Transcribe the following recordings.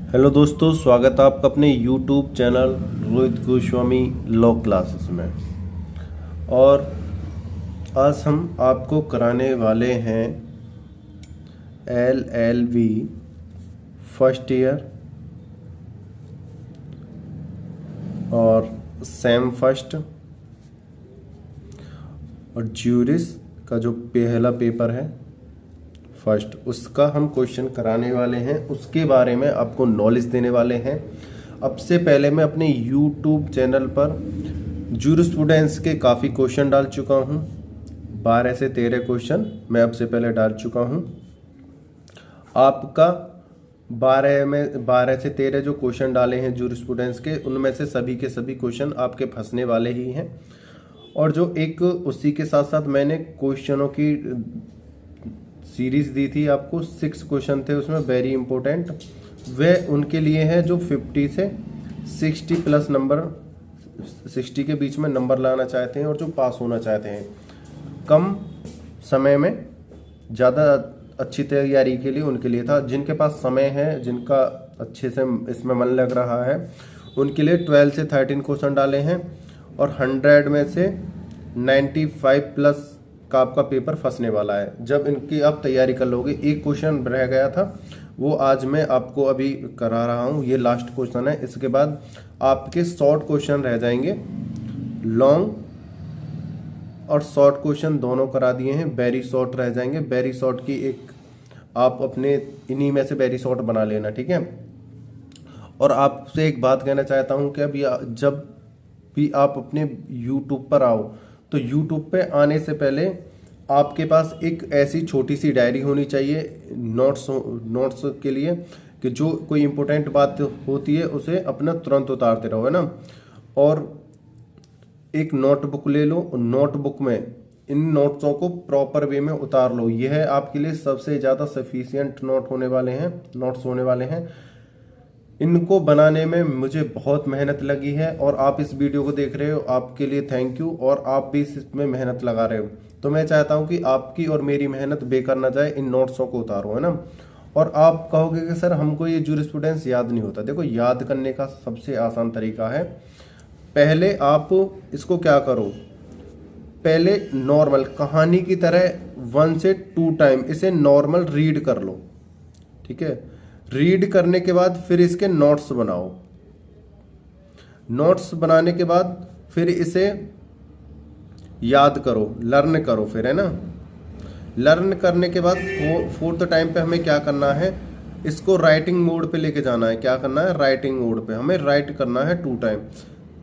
Hello दोस्तों, स्वागत है आपका अपने YouTube channel Rohit Goswami law classes में। और आज हम आपको कराने वाले हैं LLB फर्स्ट ईयर और सेम फर्स्ट और ज्यूरिस का जो पहला पेपर है फर्स्ट, उसका हम क्वेश्चन कराने वाले हैं। उसके बारे में आपको नॉलेज देने वाले हैं। अब से पहले मैं अपने यूट्यूब चैनल पर जूरिस्प्रूडेंस के काफ़ी क्वेश्चन डाल चुका हूं। 12 से 13 क्वेश्चन मैं अब से पहले डाल चुका हूं। आपका 12 से 13 जो क्वेश्चन डाले हैं जूरिस्प्रूडेंस के, उनमें से सभी के सभी क्वेश्चन आपके फंसने वाले ही हैं। और जो एक उसी के साथ साथ मैंने क्वेश्चनों की सीरीज दी थी आपको, 6 क्वेश्चन थे उसमें वेरी इंपॉर्टेंट। वे उनके लिए है जो 50 से 60 प्लस नंबर, 60 के बीच में नंबर लाना चाहते हैं और जो पास होना चाहते हैं कम समय में ज़्यादा अच्छी तैयारी के लिए, उनके लिए था। जिनके पास समय है, जिनका अच्छे से इसमें मन लग रहा है, उनके लिए 12 से 13 क्वेश्चन डाले हैं और 100 में से 95 प्लस का आपका पेपर फंसने वाला है। जब इनकी आप तैयारी कर लोगे, एक क्वेश्चन रह गया था वो आज मैं आपको अभी करा रहा हूँ, ये लास्ट क्वेश्चन है। इसके बाद आपके शॉर्ट क्वेश्चन रह जाएंगे। लॉन्ग और शॉर्ट क्वेश्चन दोनों करा दिए हैं, वेरी शॉर्ट रह जाएंगे। वेरी शॉर्ट की एक आप अपने इन्हीं में से वेरी शॉर्ट बना लेना, ठीक है। और आपसे एक बात कहना चाहता हूँ कि अभी जब भी आप अपने यूट्यूब पर आओ तो यूट्यूब पे आने से पहले आपके पास एक ऐसी छोटी सी डायरी होनी चाहिए नोट्स के लिए, कि जो कोई इम्पोर्टेंट बात होती है उसे अपना तुरंत उतारते रहो, है ना। और एक नोटबुक ले लो, नोटबुक में इन नोट्सों को प्रॉपर वे में उतार लो। यह आपके लिए सबसे ज़्यादा सफिशियंट नोट्स होने वाले हैं। इनको बनाने में मुझे बहुत मेहनत लगी है और आप इस वीडियो को देख रहे हो, आपके लिए थैंक यू। और आप भी इसमें मेहनत लगा रहे हो, तो मैं चाहता हूं कि आपकी और मेरी मेहनत बेकार ना जाए। इन नोट्सों को उतारो, है ना। और आप कहोगे कि सर हमको ये जूरिस्प्रूडेंस याद नहीं होता। देखो, याद करने का सबसे आसान तरीका है, पहले आप इसको क्या करो, पहले नॉर्मल कहानी की तरह 1 से 2 टाइम इसे नॉर्मल रीड कर लो, ठीक है। रीड करने के बाद फिर इसके नोट्स बनाओ। नोट्स बनाने के बाद फिर इसे याद करो, लर्न करो, फिर, है ना। लर्न करने के बाद 4th टाइम पे हमें क्या करना है, इसको राइटिंग मोड पे लेके जाना है। क्या करना है, राइटिंग मोड पे हमें राइट करना है 2 टाइम।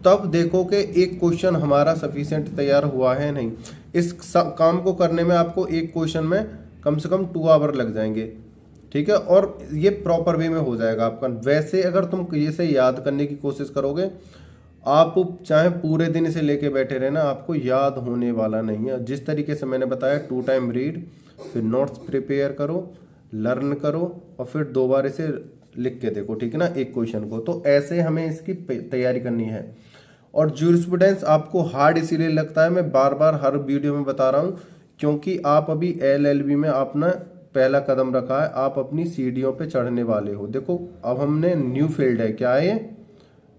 तब देखो कि एक क्वेश्चन हमारा सफिशिएंट तैयार हुआ है नहीं। इस काम को करने में आपको एक क्वेश्चन में कम से कम 2 आवर लग जाएंगे, ठीक है। और ये प्रॉपर वे में हो जाएगा आपका। वैसे अगर तुम इसे याद करने की कोशिश करोगे, आप चाहे पूरे दिन इसे लेके बैठे रहना, आपको याद होने वाला नहीं है। जिस तरीके से मैंने बताया, 2 टाइम रीड, फिर नोट्स प्रिपेयर करो, लर्न करो और फिर 2 बार इसे लिख के देखो, ठीक है ना, एक क्वेश्चन को। तो ऐसे हमें इसकी तैयारी करनी है। और जूरिस्प्रूडेंस आपको हार्ड इसीलिए लगता है, मैं बार बार हर वीडियो में बता रहा हूँ, क्योंकि आप अभी LLB में अपना पहला कदम रखा है, आप अपनी सीढ़ियों पे चढ़ने वाले हो। देखो, अब हमने न्यू फील्ड है, क्या है ये,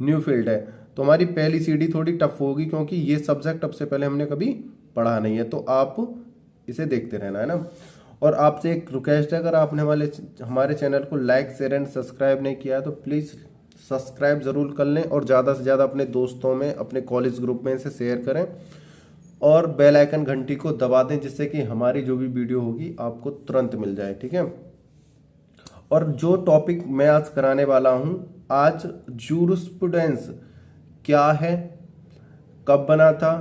न्यू फील्ड है, तो हमारी पहली सीढ़ी थोड़ी टफ होगी, क्योंकि ये सब्जेक्ट अब से पहले हमने कभी पढ़ा नहीं है। तो आप इसे देखते रहना, है ना। और आपसे एक रिक्वेस्ट है, अगर आपने हमारे चैनल को लाइक, शेयर एंड सब्सक्राइब नहीं किया है तो प्लीज़ सब्सक्राइब ज़रूर कर लें और ज़्यादा से ज़्यादा अपने दोस्तों में, अपने कॉलेज ग्रुप में इसे शेयर करें और बेल आइकन घंटी को दबा दें, जिससे कि हमारी जो भी वीडियो होगी आपको तुरंत मिल जाए, ठीक है। और जो टॉपिक मैं आज कराने वाला हूं, आज जूरिस्प्रूडेंस क्या है, कब बना था,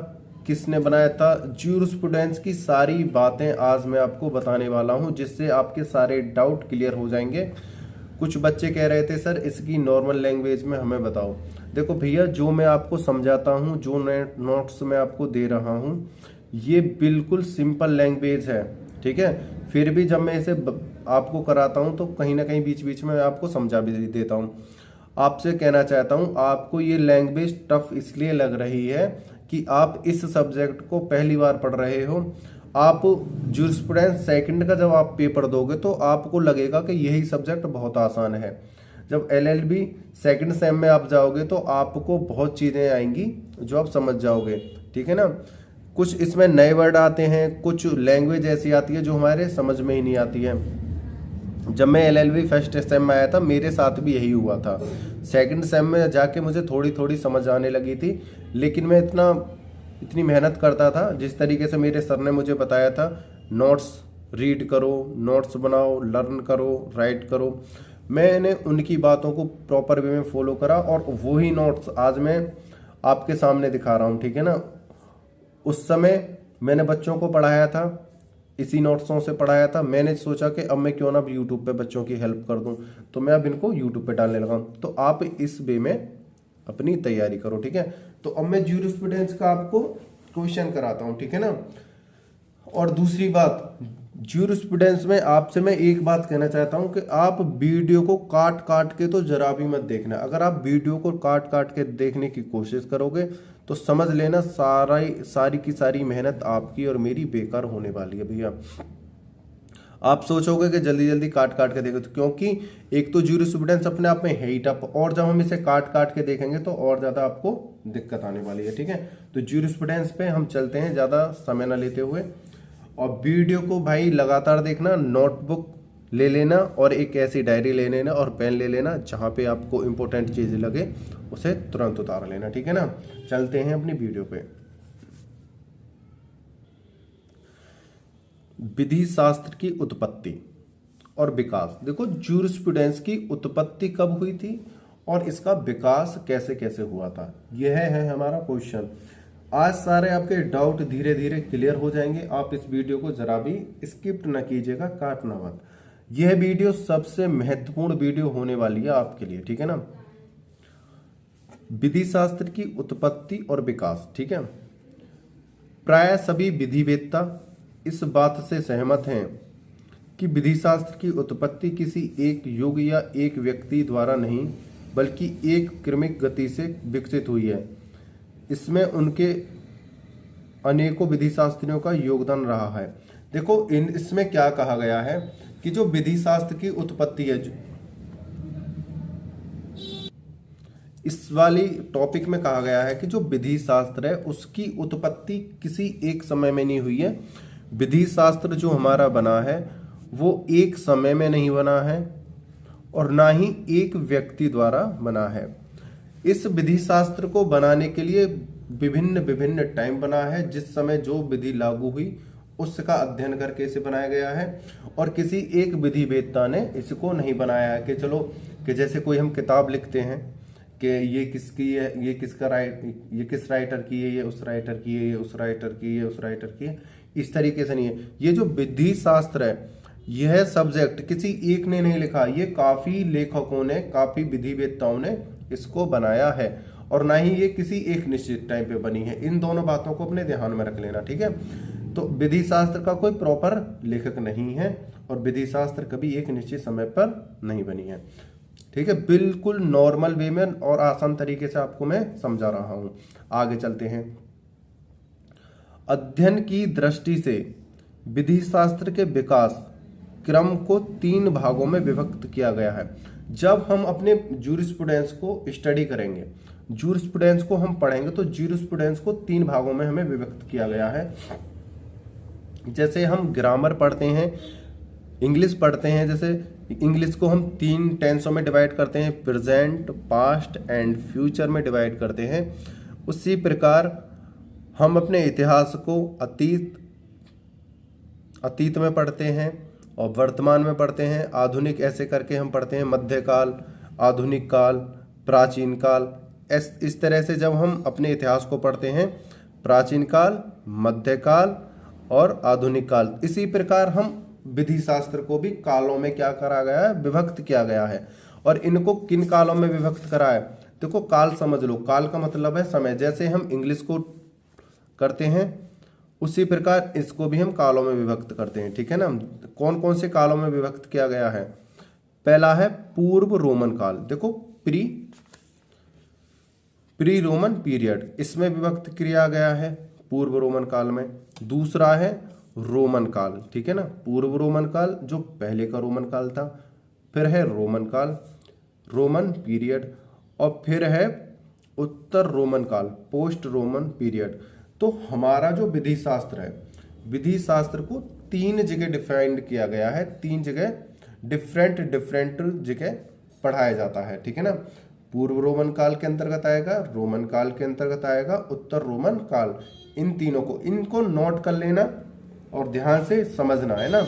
किसने बनाया था, जूरिस्प्रूडेंस की सारी बातें आज मैं आपको बताने वाला हूं, जिससे आपके सारे डाउट क्लियर हो जाएंगे। कुछ बच्चे कह रहे थे सर इसकी नॉर्मल लैंग्वेज में हमें बताओ। देखो भैया, जो मैं आपको समझाता हूँ, जो नोट्स मैं आपको दे रहा हूँ, ये बिल्कुल सिंपल लैंग्वेज है, ठीक है। फिर भी जब मैं इसे आपको कराता हूँ तो कहीं ना कहीं बीच बीच में आपको समझा भी देता हूँ। आपसे कहना चाहता हूँ, आपको ये लैंग्वेज टफ इसलिए लग रही है कि आप इस सब्जेक्ट को पहली बार पढ़ रहे हो। आप जूरिस्प्रूडेंस सेकंड का जब आप पेपर दोगे तो आपको लगेगा कि यही सब्जेक्ट बहुत आसान है। जब LLB सेकंड सेम में आप जाओगे तो आपको बहुत चीज़ें आएंगी जो आप समझ जाओगे, ठीक है ना। कुछ इसमें नए वर्ड आते हैं, कुछ लैंग्वेज ऐसी आती है जो हमारे समझ में ही नहीं आती है। जब मैं LLB फर्स्ट सेम में आया था मेरे साथ भी यही हुआ था। सेकंड सेम में जाके मुझे थोड़ी थोड़ी समझ आने लगी थी, लेकिन मैं इतनी मेहनत करता था जिस तरीके से मेरे सर ने मुझे बताया था, नोट्स रीड करो, नोट्स बनाओ, लर्न करो, राइट करो। मैंने उनकी बातों को प्रॉपर वे में फॉलो करा और वही नोट्स आज मैं आपके सामने दिखा रहा हूँ, ठीक है ना। उस समय मैंने बच्चों को पढ़ाया था, इसी नोट्सों से पढ़ाया था। मैंने सोचा कि अब मैं क्यों ना यूट्यूब पे बच्चों की हेल्प कर दूं, तो मैं अब इनको यूट्यूब पे डालने लगा हूं। तो आप इस वे में अपनी तैयारी करो, ठीक है। तो अब मैं ज्यूरिस्प्रूडेंस का आपको क्वेश्चन कराता हूं, ठीक है ना। और दूसरी बात, ज्यूरिस्प्रूडेंस में आपसे मैं एक बात कहना चाहता हूं कि आप वीडियो को काट काट के तो जरा भी मत देखना। अगर आप वीडियो को काट काट के देखने की कोशिश करोगे तो समझ लेना सारी की सारी मेहनत आपकी और मेरी बेकार होने वाली है भैया। आप सोचोगे कि जल्दी जल्दी काट काट के देखो, तो क्योंकि एक तो ज्यूरिस्प्रूडेंस अपने आप में है ही टफ, और जब हम इसे काट काट के देखेंगे तो और ज़्यादा आपको दिक्कत आने वाली है, ठीक है। तो ज्यूरिस्प्रूडेंस पे हम चलते हैं ज़्यादा समय ना लेते हुए। और वीडियो को भाई लगातार देखना, नोटबुक ले लेना और एक ऐसी डायरी ले लेना और पेन ले लेना, जहाँ पे आपको इंपॉर्टेंट चीज़ लगे उसे तुरंत उतार लेना, ठीक है ना। चलते हैं अपनी वीडियो पे। विधि शास्त्र की उत्पत्ति और विकास। देखो ज्यूरिस्प्रूडेंस की उत्पत्ति कब हुई थी और इसका विकास कैसे कैसे हुआ था, यह है हमारा क्वेश्चन। आज सारे आपके डाउट धीरे धीरे क्लियर हो जाएंगे। आप इस वीडियो को जरा भी स्किप न कीजिएगा, काटना मत। यह वीडियो सबसे महत्वपूर्ण वीडियो होने वाली है आपके लिए, ठीक है ना। विधि शास्त्र की उत्पत्ति और विकास, ठीक है। प्राय सभी विधिवेत्ता इस बात से सहमत हैं कि विधि शास्त्र की उत्पत्ति किसी एक युग या एक व्यक्ति द्वारा नहीं बल्कि एक क्रमिक गति से विकसित हुई है। इसमें उनके अनेकों विधि शास्त्रियों का योगदान रहा है। देखो इसमें क्या कहा गया है कि जो विधि शास्त्र की उत्पत्ति है, इस वाली टॉपिक में कहा गया है कि जो विधि शास्त्र है उसकी उत्पत्ति किसी एक समय में नहीं हुई है। विधि शास्त्र जो हमारा बना है वो एक समय में नहीं बना है और ना ही एक व्यक्ति द्वारा बना है। इस विधि शास्त्र को बनाने के लिए विभिन्न विभिन्न टाइम बना है। जिस समय जो विधि लागू हुई उसका अध्ययन करके इसे बनाया गया है और किसी एक विधिवेत्ता ने इसको नहीं बनाया है कि चलो कि जैसे कोई हम किताब लिखते हैं कि ये किसकी है, ये किस राइटर की है, ये उस राइटर की है, ये उस राइटर की है, उस राइटर की है, इस तरीके से नहीं है। ये जो विधि शास्त्र है यह सब्जेक्ट किसी एक ने नहीं लिखा, ये काफी लेखकों ने, काफी विधिवेत्ताओं ने इसको बनाया है और ना ही ये किसी एक निश्चित टाइम पे बनी है। इन दोनों बातों को अपने ध्यान में रख लेना, ठीक है। तो विधि शास्त्र का कोई प्रॉपर लेखक नहीं है और विधि शास्त्र कभी एक निश्चित समय पर नहीं बनी है, ठीक है। बिल्कुल नॉर्मल वे में और आसान तरीके से आपको मैं समझा रहा हूं। आगे चलते हैं। अध्ययन की दृष्टि से विधि शास्त्र के विकास क्रम को 3 भागों में विभक्त किया गया है। जब हम अपने ज्यूरिस्प्रूडेंस को स्टडी करेंगे, ज्यूरिस्प्रूडेंस को हम पढ़ेंगे, तो ज्यूरिस्प्रूडेंस को 3 भागों में हमें विभक्त किया गया है। जैसे हम ग्रामर पढ़ते हैं, इंग्लिश पढ़ते हैं, जैसे इंग्लिश को हम 3 टेंसों में डिवाइड करते हैं, प्रेजेंट, पास्ट एंड फ्यूचर में डिवाइड करते हैं। उसी प्रकार हम अपने इतिहास को अतीत में पढ़ते हैं और वर्तमान में पढ़ते हैं, आधुनिक ऐसे करके हम पढ़ते हैं, मध्यकाल, आधुनिक काल, प्राचीन काल। इस तरह से जब हम अपने इतिहास को पढ़ते हैं, प्राचीन काल, मध्यकाल और आधुनिक काल, इसी प्रकार हम विधि शास्त्र को भी कालों में क्या करा गया है, विभक्त किया गया है। और इनको किन कालों में विभक्त करा है, देखो काल समझ लो, काल का मतलब है समय। जैसे हम इंग्लिश को करते हैं उसी प्रकार इसको भी हम कालों में विभक्त करते हैं, ठीक है ना। कौन कौन से कालों में विभक्त किया गया है? पहला है पूर्व रोमन काल, देखो प्री रोमन पीरियड, इसमें विभक्त किया गया है पूर्व रोमन काल में। दूसरा है रोमन काल, ठीक है ना, पूर्व रोमन काल जो पहले का रोमन काल था। फिर है रोमन काल, रोमन पीरियड, और फिर है उत्तर रोमन काल, पोस्ट रोमन पीरियड। तो हमारा जो विधि शास्त्र है, विधि शास्त्र को 3 जगह डिफाइंड किया गया है, 3 जगह डिफरेंट जगह पढ़ाया जाता है, ठीक है ना। पूर्व रोमन काल के अंतर्गत आएगा, रोमन काल के अंतर्गत आएगा, उत्तर रोमन काल। इन तीनों को, इनको नोट कर लेना और ध्यान से समझना है ना।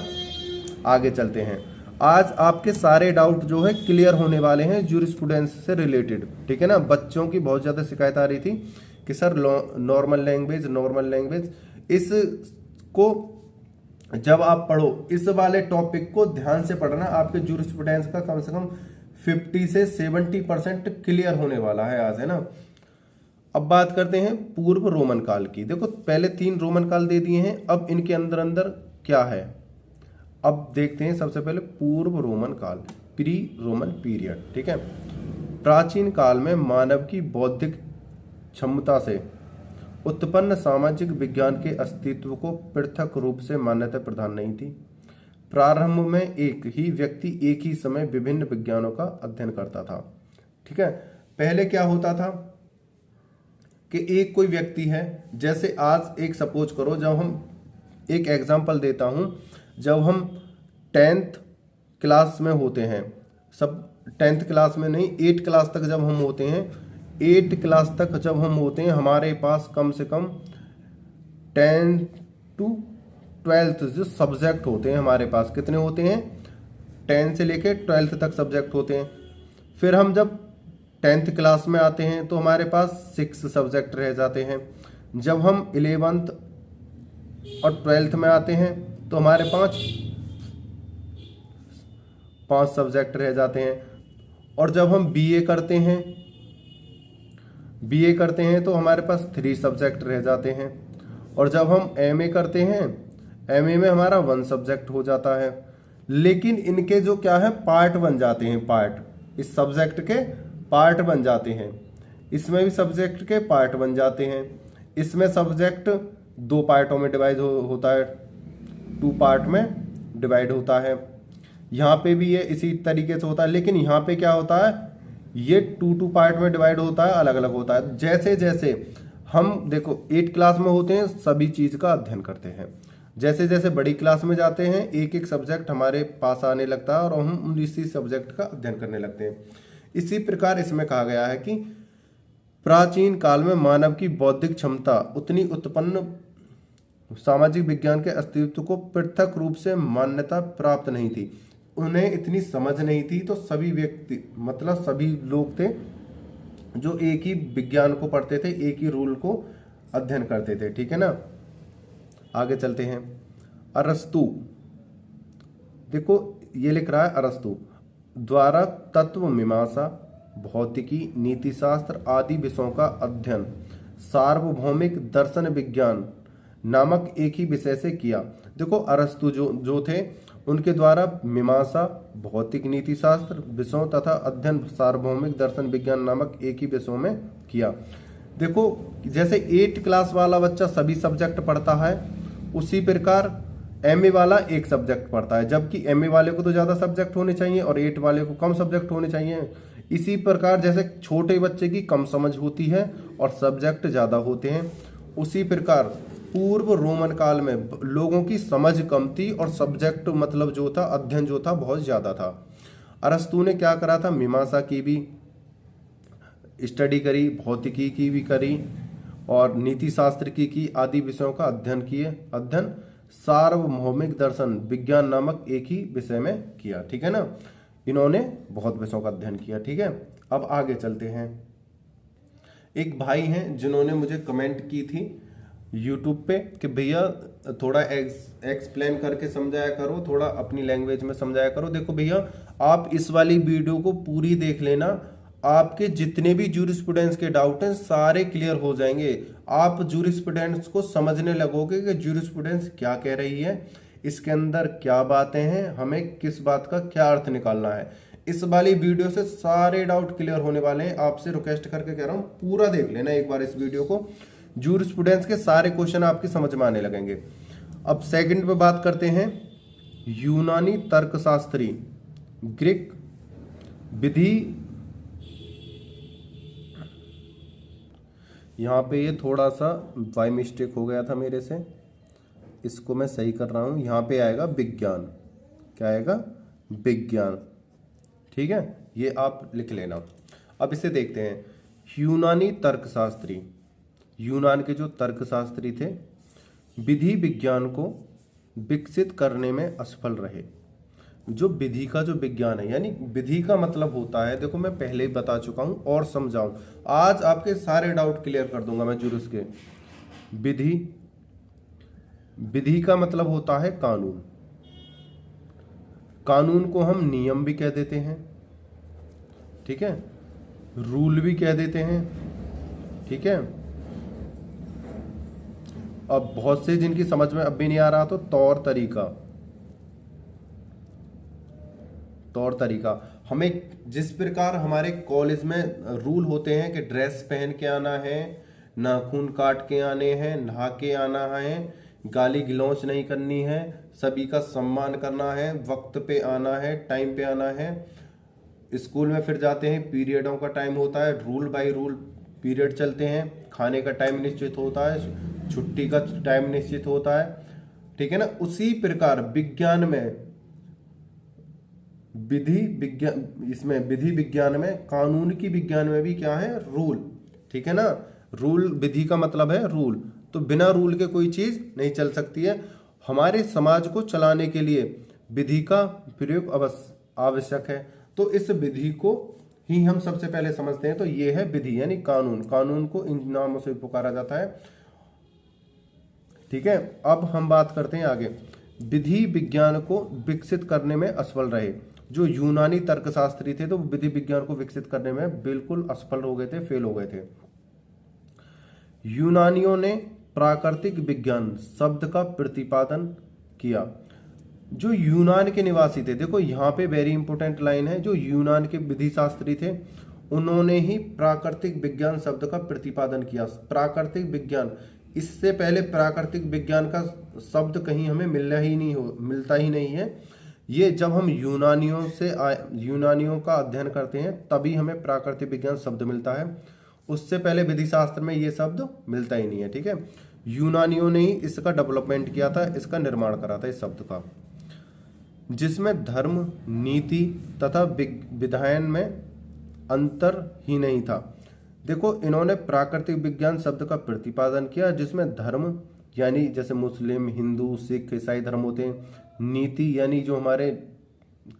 आगे चलते हैं। आज आपके सारे डाउट जो है क्लियर होने वाले हैं ज्यूरिस्प्रूडेंस से रिलेटेड, ठीक है ना। बच्चों की बहुत ज़्यादा शिकायत आ रही थी कि सर नॉर्मल लैंग्वेज, इसको जब आप पढ़ो, इस वाले टॉपिक को ध्यान से पढ़ना, आपके ज्यूरिस्प्रूडेंस का कम से कम 50 से 70% क्लियर होने वाला है आज, है ना। अब बात करते हैं पूर्व रोमन काल की। देखो पहले 3 रोमन काल दे दिए हैं, अब इनके अंदर क्या है अब देखते हैं। सबसे पहले पूर्व रोमन काल, प्री रोमन पीरियड, ठीक है। प्राचीन काल में मानव की बौद्धिक क्षमता से उत्पन्न सामाजिक विज्ञान के अस्तित्व को पृथक रूप से मान्यता प्रदान नहीं थी। प्रारंभ में एक ही व्यक्ति एक ही समय विभिन्न विज्ञानों का अध्ययन करता था, ठीक है। पहले क्या होता था कि एक कोई व्यक्ति है, जैसे आज एक सपोज करो, जब हम एक एग्जांपल देता हूं, जब हम 10th क्लास में होते हैं, सब 10th क्लास में नहीं, 8th क्लास तक जब हम होते हैं, 8th क्लास तक जब हम होते हैं, हमारे पास कम से कम 10 to 12th जो सब्जेक्ट होते हैं हमारे पास, कितने होते हैं? 10 से लेके 12th तक सब्जेक्ट होते हैं। फिर हम जब 10th क्लास में आते हैं तो हमारे पास 6 सब्जेक्ट रह जाते हैं। जब हम 11th और 12th में आते हैं तो हमारे 5 सब्जेक्ट रह जाते हैं। और जब हम बीए करते हैं तो हमारे पास 3 सब्जेक्ट रह जाते हैं। और जब हम एमए करते हैं, एमए में हमारा 1 सब्जेक्ट हो जाता है। लेकिन इनके जो क्या है, पार्ट बन जाते हैं, पार्ट, इस सब्जेक्ट के पार्ट बन जाते हैं। इसमें भी सब्जेक्ट के पार्ट बन जाते हैं। इसमें सब्जेक्ट 2 पार्टों में डिवाइड होता है, 2 पार्ट में डिवाइड होता है। यहाँ पे भी ये इसी तरीके से होता है, लेकिन यहाँ पे क्या होता है, ये 2 पार्ट में डिवाइड होता है, अलग अलग होता है। जैसे जैसे हम देखो 8 क्लास में होते हैं, सभी चीज का अध्ययन करते हैं। जैसे जैसे बड़ी क्लास में जाते हैं, एक एक सब्जेक्ट हमारे पास आने लगता है और हम इसी सब्जेक्ट का अध्ययन करने लगते हैं। इसी प्रकार इसमें कहा गया है कि प्राचीन काल में मानव की बौद्धिक क्षमता उतनी उत्पन्न सामाजिक विज्ञान के अस्तित्व को पृथक रूप से मान्यता प्राप्त नहीं थी। उन्हें इतनी समझ नहीं थी, तो सभी व्यक्ति, मतलब सभी लोग थे जो एक ही विज्ञान को पढ़ते थे, एक ही रूल को अध्ययन करते थे, ठीक है ना। आगे चलते हैं। अरस्तु, देखो ये लिख रहा है, अरस्तु द्वारा तत्व मीमांसा, भौतिकी, नीतिशास्त्र आदि विषयों का अध्ययन सार्वभौमिक दर्शन विज्ञान नामक एक ही विषय से किया। देखो अरस्तु जो थे, उनके द्वारा मीमांसा, भौतिक, नीतिशास्त्र विषयों तथा अध्ययन सार्वभौमिक दर्शन विज्ञान नामक एक ही विषयों में किया। देखो जैसे 8 क्लास वाला बच्चा सभी सब्जेक्ट पढ़ता है, उसी प्रकार एमए वाला एक सब्जेक्ट पढ़ता है, जबकि एमए वाले को तो ज़्यादा सब्जेक्ट होने चाहिए और 8 वाले को कम सब्जेक्ट होने चाहिए। इसी प्रकार जैसे छोटे बच्चे की कम समझ होती है और सब्जेक्ट ज़्यादा होते हैं, उसी प्रकार पूर्व रोमन काल में लोगों की समझ कम थी और सब्जेक्ट मतलब जो था, अध्ययन जो था, बहुत ज़्यादा था। अरस्तु ने क्या करा था, मीमांसा की भी स्टडी करी, भौतिकी की भी करी और नीति शास्त्र की आदि विषयों का अध्ययन किए। अध्ययन सार्वभौमिक दर्शन विज्ञान नामक एक ही विषय में किया, ठीक है ना। इन्होंने बहुत विषयों का अध्ययन किया, ठीक है। अब आगे चलते हैं। एक भाई हैं जिन्होंने मुझे कमेंट की थी यूट्यूब पे कि भैया थोड़ा एक्सप्लेन करके समझाया करो, थोड़ा अपनी लैंग्वेज में समझाया करो। देखो भैया, आप इस वाली वीडियो को पूरी देख लेना, आपके जितने भी ज्यूरिस्प्रूडेंस के डाउट हैं सारे क्लियर हो जाएंगे। आप ज्यूरिस्प्रूडेंस को समझने लगोगे कि ज्यूरिस्प्रूडेंस क्या कह रही है, इसके अंदर क्या बातें हैं, हमें किस बात का क्या अर्थ निकालना है। इस वाली वीडियो से सारे डाउट क्लियर होने वाले हैं। आपसे रिक्वेस्ट करके कह रहा हूँ, पूरा देख लेना एक बार इस वीडियो को, ज्यूरिस्प्रूडेंस के सारे क्वेश्चन आपकी समझ में आने लगेंगे। अब सेकंड पे बात करते हैं, यूनानी तर्कशास्त्री, ग्रीक विधि यहाँ पे ये थोड़ा सा बाय मिस्टेक हो गया था मेरे से, इसको मैं सही कर रहा हूँ। यहाँ पे आएगा विज्ञान, क्या आएगा? विज्ञान। ठीक है, ये आप लिख लेना। अब इसे देखते हैं। यूनानी तर्कशास्त्री, यूनान के जो तर्कशास्त्री थे, विधि विज्ञान को विकसित करने में असफल रहे। जो विधि का जो विज्ञान है, यानी विधि का मतलब होता है, देखो मैं पहले ही बता चुका हूं और समझाऊं, आज आपके सारे डाउट क्लियर कर दूंगा मैं जुरिस के। विधि, विधि का मतलब होता है कानून। कानून को हम नियम भी कह देते हैं, ठीक है, रूल भी कह देते हैं, ठीक है। अब बहुत से जिनकी समझ में अब भी नहीं आ रहा, तो तौर तरीका, तौर तरीका। हमें जिस प्रकार हमारे कॉलेज में रूल होते हैं कि ड्रेस पहन के आना है, नाखून काट के आने हैं, नहा के आना है, गाली गलौच नहीं करनी है, सभी का सम्मान करना है, वक्त पे आना है, टाइम पे आना है। स्कूल में फिर जाते हैं, पीरियडों का टाइम होता है, रूल बाय रूल पीरियड चलते हैं, खाने का टाइम निश्चित होता है, छुट्टी का टाइम निश्चित होता है, ठीक है ना। उसी प्रकार विज्ञान में, विधि विज्ञान, इसमें विधि विज्ञान में, कानून की विज्ञान में भी क्या है? रूल, ठीक है ना। रूल, विधि का मतलब है रूल, तो बिना रूल के कोई चीज नहीं चल सकती है। हमारे समाज को चलाने के लिए विधि का प्रयोग आवश्यक है, तो इस विधि को ही हम सबसे पहले समझते हैं। तो ये है विधि, यानी कानून। कानून को इन नामों से पुकारा जाता है, ठीक है। अब हम बात करते हैं आगे। विधि विज्ञान को विकसित करने में असफल रहे। जो यूनानी तर्कशास्त्री थे, तो विधि विज्ञान को विकसित करने में बिल्कुल असफल हो गए थे, फेल हो गए थे। यूनानियों ने प्राकृतिक विज्ञान शब्द का प्रतिपादन किया। जो यूनान के निवासी थे, देखो यहाँ पे वेरी इंपॉर्टेंट लाइन है, जो यूनान के विधि शास्त्री थे, उन्होंने ही प्राकृतिक विज्ञान शब्द का प्रतिपादन किया। प्राकृतिक विज्ञान, इससे पहले प्राकृतिक विज्ञान का शब्द कहीं हमें मिलता ही नहीं है। ये जब हम यूनानियों का अध्ययन करते हैं, तभी हमें प्राकृतिक विज्ञान शब्द मिलता है। उससे पहले विधि शास्त्र में ये शब्द मिलता ही नहीं है, ठीक है। यूनानियों ने ही इसका डेवलपमेंट किया था, इसका निर्माण करा था इस शब्द का, जिसमें धर्म, नीति तथा विधायन में अंतर ही नहीं था। देखो, इन्होंने प्राकृतिक विज्ञान शब्द का प्रतिपादन किया, जिसमें धर्म यानी जैसे मुस्लिम, हिंदू, सिख, ईसाई धर्म होते हैं, नीति यानी जो हमारे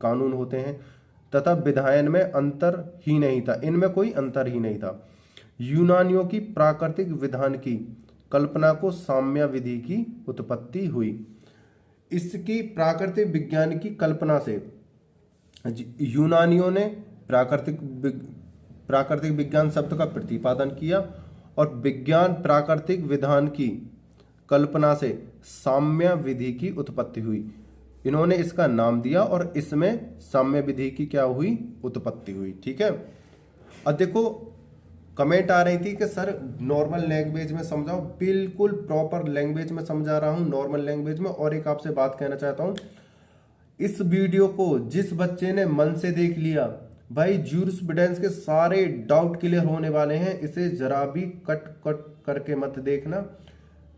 कानून होते हैं, तथा विधायन में अंतर ही नहीं था, इनमें कोई अंतर ही नहीं था। यूनानियों की प्राकृतिक विधान की कल्पना को साम्य विधि की उत्पत्ति हुई। इसकी प्राकृतिक विज्ञान की कल्पना से यूनानियों ने प्राकृतिक विज्ञान शब्द का प्रतिपादन किया, और विज्ञान प्राकृतिक विधान की कल्पना से साम्य विधि की उत्पत्ति हुई। इन्होंने इसका नाम दिया और इसमें साम्य विधि की क्या हुई? उत्पत्ति हुई, ठीक है। अब देखो, कमेंट आ रही थी कि सर नॉर्मल लैंग्वेज में समझाओ। बिल्कुल प्रॉपर लैंग्वेज में समझा रहा हूं, नॉर्मल लैंग्वेज में। और एक आपसे बात कहना चाहता हूं, इस वीडियो को जिस बच्चे ने मन से देख लिया, भाई ज्यूरिस्प्रूडेंस के सारे डाउट क्लियर होने वाले हैं। इसे जरा भी कट करके मत देखना।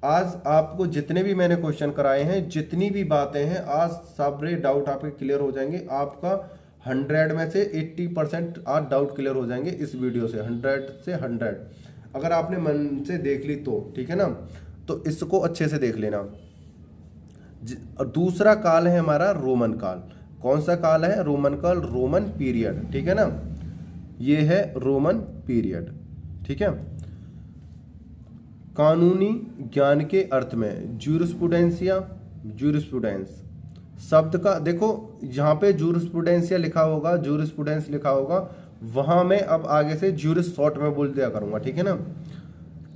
आज आपको जितने भी मैंने क्वेश्चन कराए हैं, जितनी भी बातें हैं, आज सारे डाउट आपके क्लियर हो जाएंगे। आपका 100 में से 80% आज डाउट क्लियर हो जाएंगे इस वीडियो से, 100 से 100, अगर आपने मन से देख ली तो, ठीक है ना। तो इसको अच्छे से देख लेना। दूसरा काल है हमारा रोमन काल। कौन सा काल है? रोमन काल, रोमन पीरियड, ठीक है ना। ये है रोमन पीरियड, ठीक है। कानूनी ज्ञान के अर्थ में ज्यूरिस्प्रूडेंस शब्द का, देखो यहाँ पे ज्यूरिस्प्रूडेंसिया लिखा होगा, ज्यूरिस्प्रूडेंस लिखा होगा, वहां मैं अब आगे से ज्यूरिस शॉर्ट में बोल दिया करूंगा, ठीक है ना।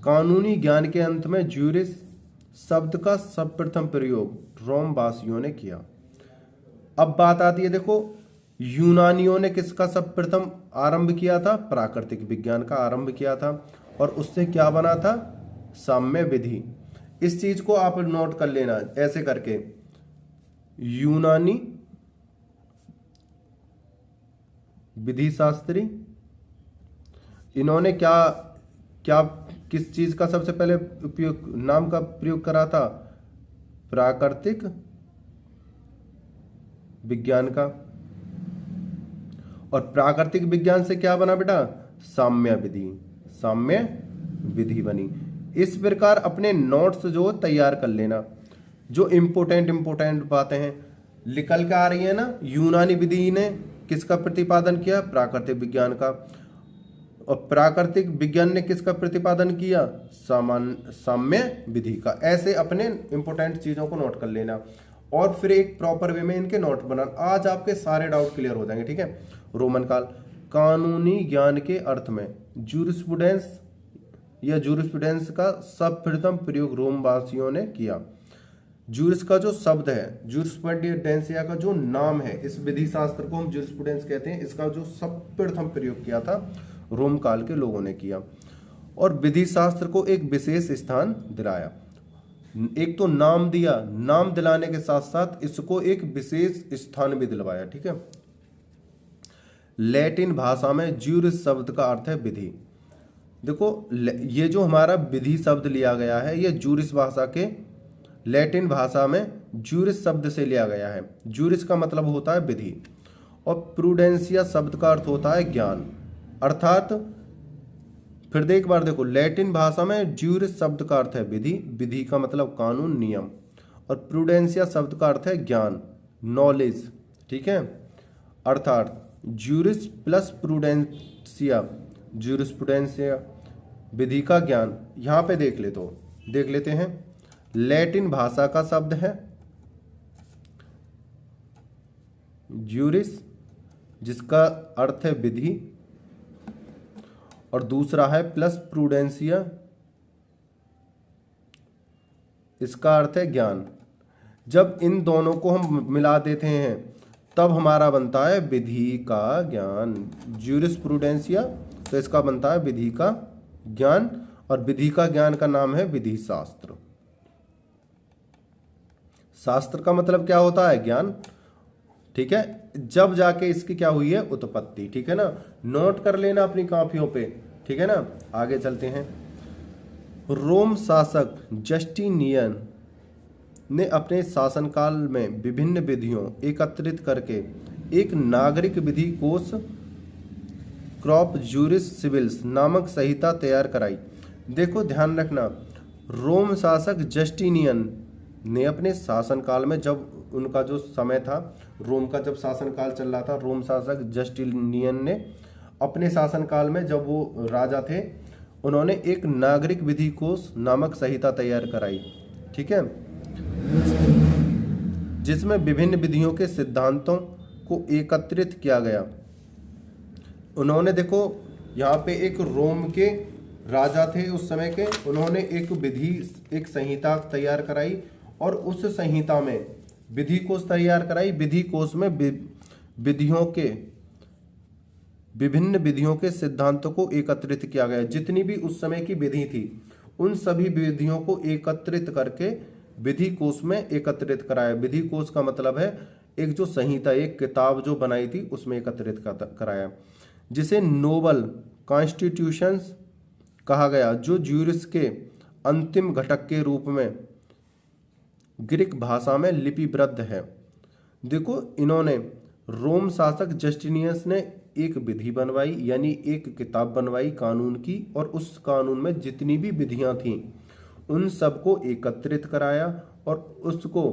कानूनी ज्ञान के अंत में ज्यूरिस शब्द का सर्वप्रथम प्रयोग रोम वासियों ने किया। अब बात आती है, देखो यूनानियों ने किसका सर्वप्रथम आरंभ किया था? प्राकृतिक विज्ञान का आरंभ किया था, और उससे क्या बना था? साम्य विधि। इस चीज को आप नोट कर लेना ऐसे करके, यूनानी विधि शास्त्री, इन्होंने क्या क्या किस चीज का सबसे पहले उपयोग, नाम का प्रयोग करा था? प्राकृतिक विज्ञान का। और प्राकृतिक विज्ञान से क्या बना बेटा? साम्य विधि। साम्य विधि बनी। इस प्रकार अपने नोट्स जो तैयार कर लेना, जो इंपोर्टेंट बातें हैं निकल के आ रही है ना। यूनानी विधि ने किसका प्रतिपादन किया? प्राकृतिक विज्ञान का। और प्राकृतिक विज्ञान ने किसका प्रतिपादन किया? साम्य विधि का। ऐसे अपने इंपोर्टेंट चीजों को नोट कर लेना और फिर एक प्रॉपर वे में इनके नोट बनाना। आज आपके सारे डाउट क्लियर हो जाएंगे, ठीक है। रोमन काल, कानूनी ज्ञान के अर्थ में जूरिस्प्रूडेंस या जूरिस्प्रूडेंस का सर्वप्रथम प्रयोग रोम वासियों ने किया। जूरिस का जो शब्द है, जूरिस्प्रूडेंसिया का जो नाम है, इस विधि शास्त्र को हम जूरिस्प्रूडेंस कहते हैं। इसका जो सर्वप्रथम प्रयोग किया था रोम काल के लोगों ने किया और विधि शास्त्र को एक विशेष स्थान दिलाया। एक तो नाम दिया, नाम दिलाने के साथ साथ इसको एक विशेष स्थान भी दिलवाया, ठीक है। लैटिन भाषा में ज्यूरिस शब्द का अर्थ है विधि। देखो ये जो हमारा विधि शब्द लिया गया है, ये ज्यूरिस भाषा के, लैटिन भाषा में ज्यूरिस शब्द से लिया गया है। ज्यूरिस का मतलब होता है विधि और प्रूडेंसिया शब्द का अर्थ होता है ज्ञान। अर्थात फिर एक बार देखो, लैटिन भाषा में ज्यूरिस शब्द का अर्थ है विधि, विधि का मतलब कानून, नियम, और प्रूडेंसिया शब्द का अर्थ है ज्ञान, नॉलेज, ठीक है। अर्थात ज्यूरिस प्लस प्रूडेंसिया, ज्यूरिस्प्रूडेंसिया विधि का ज्ञान। यहां पे देख लेते हैं। लैटिन भाषा का शब्द है ज्यूरिस, जिसका अर्थ है विधि, और दूसरा है प्लस प्रूडेंसिया, इसका अर्थ है ज्ञान। जब इन दोनों को हम मिला देते हैं तब हमारा बनता है विधि का ज्ञान। ज्यूरिस्प्रूडेंसिया तो इसका बनता है विधि का ज्ञान, और विधि का ज्ञान का नाम है विधि शास्त्र। शास्त्र का मतलब क्या होता है? ज्ञान, ठीक है। जब जाके इसकी क्या हुई है? उत्पत्ति, ठीक है ना। नोट कर लेना अपनी कॉपियों पे, ठीक है ना। आगे चलते हैं। रोम शासक जस्टिनियन ने अपने शासनकाल में विभिन्न विधियों एकत्रित करके एक नागरिक विधि कोष, क्रॉप जूरिस सिविल्स नामक संहिता तैयार कराई। देखो ध्यान रखना, रोम शासक जस्टिनियन ने अपने शासनकाल में, जब उनका जो समय था, रोम का जब शासनकाल चल रहा था, रोम शासक जस्टिनियन ने अपने शासनकाल में, जब वो राजा थे, उन्होंने एक नागरिक विधि कोष नामक संहिता तैयार कराई, ठीक है, जिसमें विभिन्न विधियों के सिद्धांतों को एकत्रित किया गया। उन्होंने देखो यहाँ पे एक रोम के राजा थे उस समय के, उन्होंने एक विधि, एक संहिता तैयार कराई और उस संहिता में विधि कोष तैयार कराई। विधि कोष में विधियों के, विभिन्न विधियों के सिद्धांतों को एकत्रित किया गया। जितनी भी उस समय की विधि थी उन सभी विधियों को एकत्रित करके विधि कोष में एकत्रित कराया। विधि कोष का मतलब है एक जो संहिता, एक किताब जो बनाई थी उसमें एकत्रित कराया, जिसे नोबल कॉन्स्टिट्यूशंस कहा गया, जो ज्यूरिस के अंतिम घटक के रूप में ग्रीक भाषा में लिपिबद्ध है। देखो इन्होंने, रोम शासक जस्टिनियस ने एक विधि बनवाई, यानी एक किताब बनवाई कानून की, और उस कानून में जितनी भी विधियां थीं उन सबको एकत्रित कराया और उसको,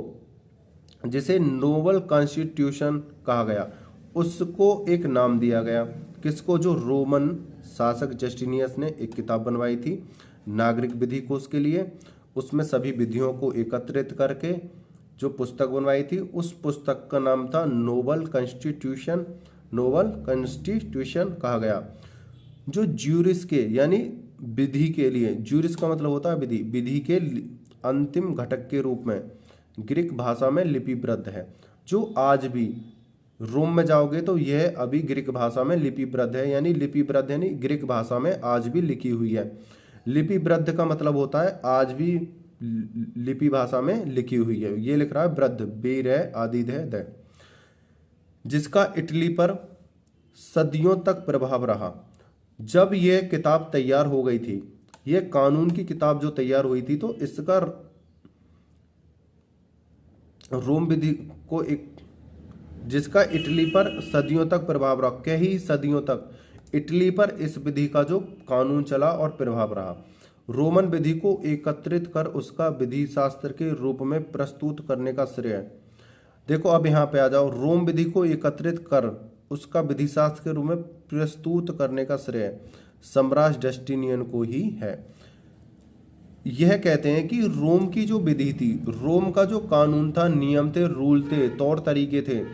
जिसे नोबल कॉन्स्टिट्यूशन कहा गया, उसको एक नाम दिया गया। किसको? जो रोमन शासक जस्टिनियस ने एक किताब बनवाई थी नागरिक विधि कोष के लिए, उसमें सभी विधियों को एकत्रित करके जो पुस्तक बनवाई थी, उस पुस्तक का नाम था नोबल कॉन्स्टिट्यूशन। नोबल कॉन्स्टिट्यूशन कहा गया। जो ज्यूरिस के, यानी विधि के लिए, ज्यूरिस का मतलब होता है विधि, विधि के अंतिम घटक के रूप में ग्रीक भाषा में लिपिबद्ध है। जो आज भी रोम में जाओगे तो यह अभी ग्रीक भाषा में लिपिबद्ध है, यानी लिपिबद्ध यानी ग्रीक भाषा में आज भी लिखी हुई है। लिपिबद्ध का मतलब होता है आज भी लिपि भाषा में लिखी हुई है। ये लिख रहा है वृद्ध, बेर है, आदिद है, द, जिसका इटली पर सदियों तक प्रभाव रहा। जब यह किताब तैयार हो गई थी, ये कानून की किताब जो तैयार हुई थी, तो इसका रोम विधि को एक जिसका इटली पर सदियों तक प्रभाव रहा, कई सदियों तक इटली पर इस विधि का जो कानून चला और प्रभाव रहा। रोमन विधि को एकत्रित कर उसका विधि शास्त्र के रूप में प्रस्तुत करने का श्रेय, देखो अब यहाँ पे आ जाओ, रोम विधि को एकत्रित कर उसका विधि शास्त्र के रूप में प्रस्तुत करने का श्रेय सम्राट जस्टिनियन को ही है। यह कहते हैं कि रोम की जो विधि थी, रोम का जो कानून था, नियम थे, रूल थे, तौर तरीके थे,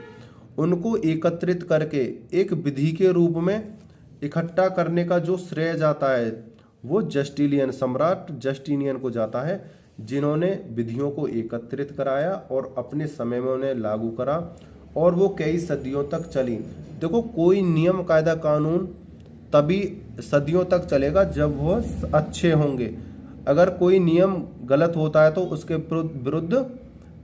उनको एकत्रित करके एक विधि के रूप में इकट्ठा करने का जो श्रेय जाता है वो जस्टिलियन, सम्राट जस्टिनियन को जाता है, जिन्होंने विधियों को एकत्रित कराया और अपने समय में उन्हें लागू करा और वो कई सदियों तक चली। देखो कोई नियम कायदा कानून तभी सदियों तक चलेगा जब वो अच्छे होंगे। अगर कोई नियम गलत होता है तो उसके विरुद्ध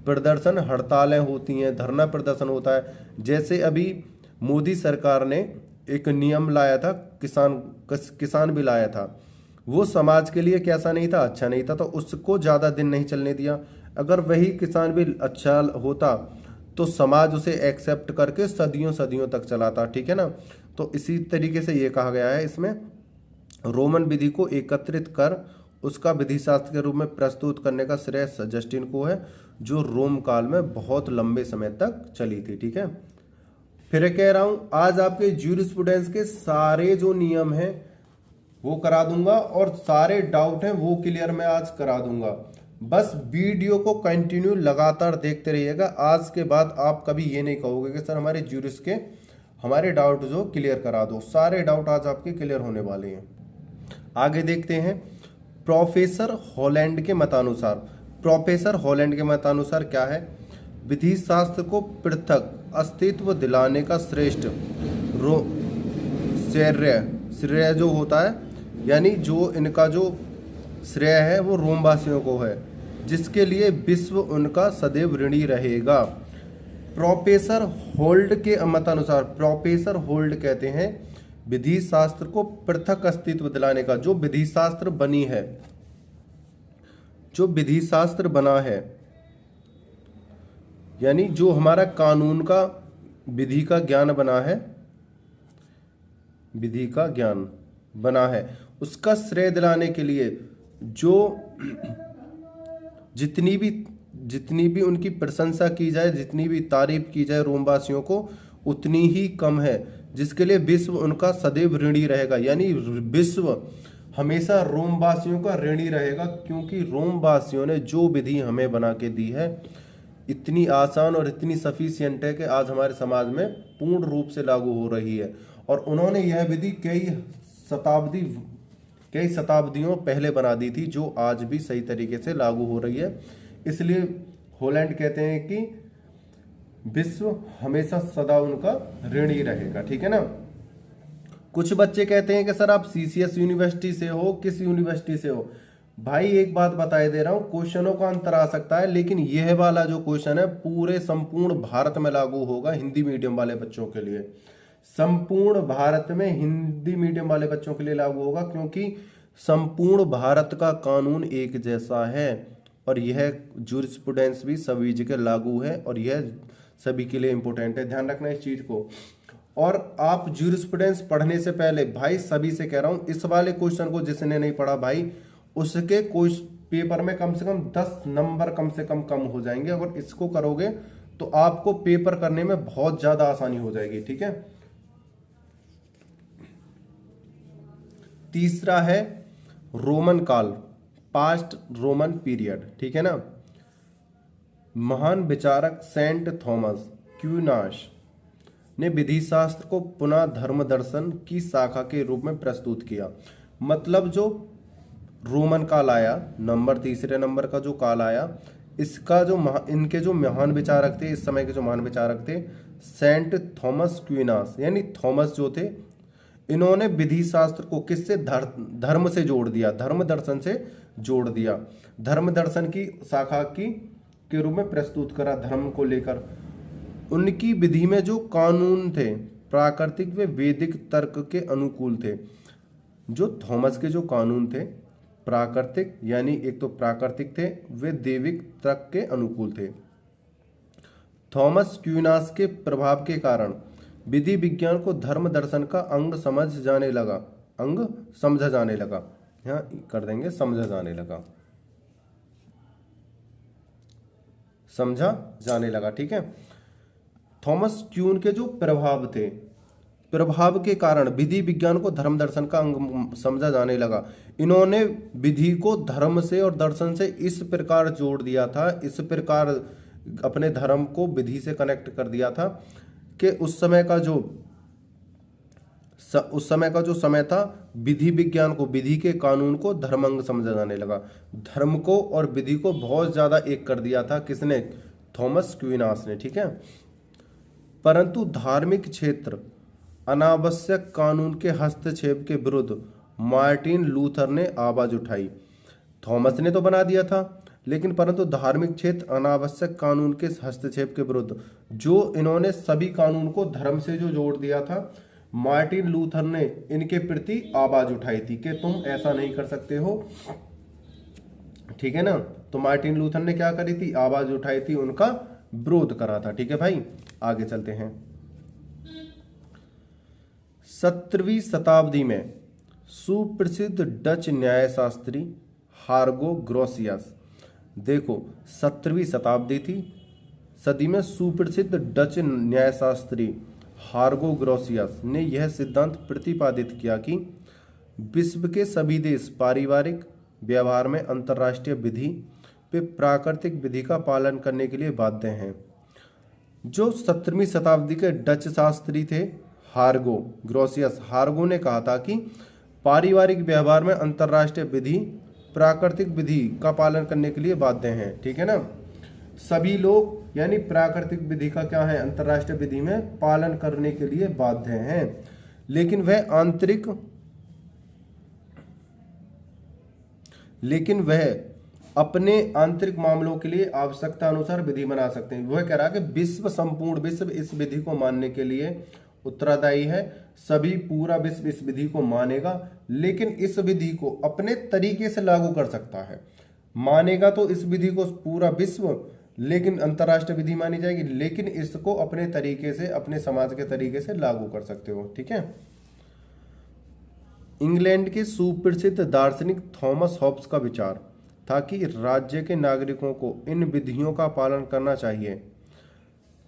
प्रदर्शन, हड़तालें होती हैं, धरना प्रदर्शन होता है। जैसे अभी मोदी सरकार ने एक नियम लाया था, किसान भी लाया था, वो समाज के लिए कैसा नहीं था, अच्छा नहीं था, तो उसको ज़्यादा दिन नहीं चलने दिया। अगर वही किसान भी अच्छा होता तो समाज उसे एक्सेप्ट करके सदियों सदियों तक चलाता, ठीक है ना। तो इसी तरीके से ये कहा गया है इसमें, रोमन विधि को एकत्रित कर उसका विधि शास्त्र के रूप में प्रस्तुत करने का श्रेय जस्टिन को है, जो रोम काल में बहुत लंबे समय तक चली थी, ठीक है। फिर कह रहा हूं आज आपके ज्यूरिस्प्रूडेंस के सारे जो नियम हैं वो करा दूंगा और सारे डाउट हैं वो क्लियर मैं आज करा दूंगा। बस वीडियो को कंटिन्यू लगातार देखते रहिएगा। आज के बाद आप कभी ये नहीं कहोगे कि सर हमारे ज्यूरिस के हमारे डाउट जो क्लियर करा दो, सारे डाउट आज आपके क्लियर होने वाले हैं। आगे देखते हैं प्रोफेसर हॉलैंड के मतानुसार। प्रोफेसर हॉलैंड के मतानुसार क्या है, विधि शास्त्र को पृथक अस्तित्व दिलाने का श्रेष्ठ श्रेय जो होता है, यानी जो इनका जो श्रेय है वो रोमवासियों को है, जिसके लिए विश्व उनका सदैव ऋणी रहेगा। प्रोफेसर होल्ड के मतानुसार, प्रोफेसर होल्ड कहते हैं विधि शास्त्र को पृथक अस्तित्व दिलाने का, जो विधि शास्त्र बनी है, जो विधि शास्त्र बना है, यानी जो हमारा कानून का विधि का ज्ञान बना है, विधि का ज्ञान बना है, उसका श्रेय दिलाने के लिए जो जितनी भी उनकी प्रशंसा की जाए, जितनी भी तारीफ की जाए रोमवासियों को, उतनी ही कम है, जिसके लिए विश्व उनका सदैव ऋणी रहेगा। यानी विश्व हमेशा रोमवासियों का ऋणी रहेगा, क्योंकि रोमवासियों ने जो विधि हमें बना के दी है इतनी आसान और इतनी सफिशिएंट है कि आज हमारे समाज में पूर्ण रूप से लागू हो रही है। और उन्होंने यह विधि कई शताब्दियों पहले बना दी थी, जो आज भी सही तरीके से लागू हो रही है। इसलिए हॉलैंड कहते हैं कि विश्व हमेशा सदा उनका ऋणी रहेगा, ठीक है ना। कुछ बच्चे कहते हैं कि सर आप सीसीएस यूनिवर्सिटी से हो, किस यूनिवर्सिटी से हो। भाई एक बात बताए दे रहा हूं, क्वेश्चनों का अंतर आ सकता है, लेकिन यह वाला जो क्वेश्चन है पूरे संपूर्ण भारत में लागू होगा हिंदी मीडियम वाले बच्चों के लिए। संपूर्ण भारत में हिंदी मीडियम वाले बच्चों के लिए लागू होगा, क्योंकि संपूर्ण भारत का कानून एक जैसा है और यह ज्यूरिस्प्रूडेंस भी सभी जगह लागू है और यह सभी के लिए इंपॉर्टेंट है। ध्यान रखना इस चीज को। और आप ज्यूरिस्प्रूडेंस पढ़ने से पहले भाई सभी से कह रहा हूं, इस वाले क्वेश्चन को जिसने नहीं पढ़ा भाई, उसके कोई पेपर में कम से कम 10 नंबर कम से कम हो जाएंगे। अगर इसको करोगे तो आपको पेपर करने में बहुत ज्यादा आसानी हो जाएगी, ठीक है। तीसरा है रोमन काल, पास्ट रोमन पीरियड, ठीक है ना। महान विचारक सेंट थॉमस क्विनास ने विधि शास्त्र को पुनः धर्म दर्शन की शाखा के रूप में प्रस्तुत किया। मतलब जो रोमन काल आया, तीसरे नंबर का जो काल आया, इसका जो इनके जो महान विचारक थे, इस समय के जो महान विचारक थे, सेंट थॉमस क्विनास यानी थॉमस जो थे, इन्होंने विधि शास्त्र को किससे, धर्म से जोड़ दिया, धर्म दर्शन से जोड़ दिया। धर्म दर्शन की शाखा के रूप में प्रस्तुत करा धर्म को लेकर। उनकी विधि में जो कानून थे प्राकृतिक व वैदिक तर्क के अनुकूल थे। जो थॉमस के जो कानून थे प्राकृतिक, यानी एक तो प्राकृतिक थे, वे दैविक तर्क के अनुकूल थे। थॉमस क्विनास के प्रभाव के कारण विधि विज्ञान को धर्म दर्शन का अंग समझा जाने लगा। यहाँ कर देंगे समझा जाने लगा, ठीक है। थॉमस क्यून के जो प्रभाव थे, प्रभाव के कारण विधि विज्ञान को धर्म दर्शन का अंग समझा जाने लगा। इन्होंने विधि को धर्म से और दर्शन से इस प्रकार जोड़ दिया था, इस प्रकार अपने धर्म को विधि से कनेक्ट कर दिया था कि उस समय का जो समय था, विधि विज्ञान को, विधि के कानून को धर्मांग समझा जाने लगा। धर्म को और विधि को बहुत ज्यादा एक कर दिया था किसने? थॉमस क्विनास ने, ठीक है। परंतु धार्मिक क्षेत्र अनावश्यक कानून के हस्तक्षेप के विरुद्ध मार्टिन लूथर ने आवाज उठाई। थॉमस ने तो बना दिया था, लेकिन परंतु धार्मिक क्षेत्र अनावश्यक कानून के हस्तक्षेप के विरुद्ध, जो इन्होंने सभी कानून को धर्म से जो जोड़ दिया था, मार्टिन लूथर ने इनके प्रति आवाज उठाई थी कि तुम ऐसा नहीं कर सकते हो, ठीक है ना। तो मार्टिन लूथर ने क्या करी थी? आवाज उठाई थी, उनका विरोध करा था, ठीक है भाई। आगे चलते हैं। 17वीं शताब्दी में सुप्रसिद्ध डच न्यायशास्त्री हार्गो ग्रोसियस, देखो 17वीं शताब्दी थी, सदी में सुप्रसिद्ध डच न्यायशास्त्री हार्गो ग्रोसियस ने यह सिद्धांत प्रतिपादित किया कि विश्व के सभी देश पारिवारिक व्यवहार में अंतर्राष्ट्रीय विधि वे प्राकृतिक विधि का पालन करने के लिए बाध्य हैं। जो 17वीं शताब्दी के डच शास्त्री थे हार्गो ग्रोसियस, हार्गो ने कहा था कि पारिवारिक व्यवहार में अंतर्राष्ट्रीय विधि प्राकृतिक विधि का पालन करने के लिए बाध्य हैं, ठीक है ना। सभी लोग यानी प्राकृतिक विधि का क्या है? अंतर्राष्ट्रीय विधि में पालन करने के लिए बाध्य हैं, लेकिन वह अपने आंतरिक मामलों के लिए आवश्यकता अनुसार विधि बना सकते हैं। वह कह रहा है कि संपूर्ण विश्व इस विधि को मानने के लिए उत्तरदायी है। पूरा विश्व इस विधि को मानेगा, लेकिन इस विधि को अपने तरीके से लागू कर सकता है। मानेगा तो इस विधि को पूरा विश्व, लेकिन अंतर्राष्ट्रीय विधि मानी जाएगी, लेकिन इसको अपने तरीके से, अपने समाज के तरीके से लागू कर सकते हो, ठीक है। इंग्लैंड के सुप्रसिद्ध दार्शनिक थॉमस हॉब्स का विचार था कि राज्य के नागरिकों को इन विधियों का पालन करना चाहिए।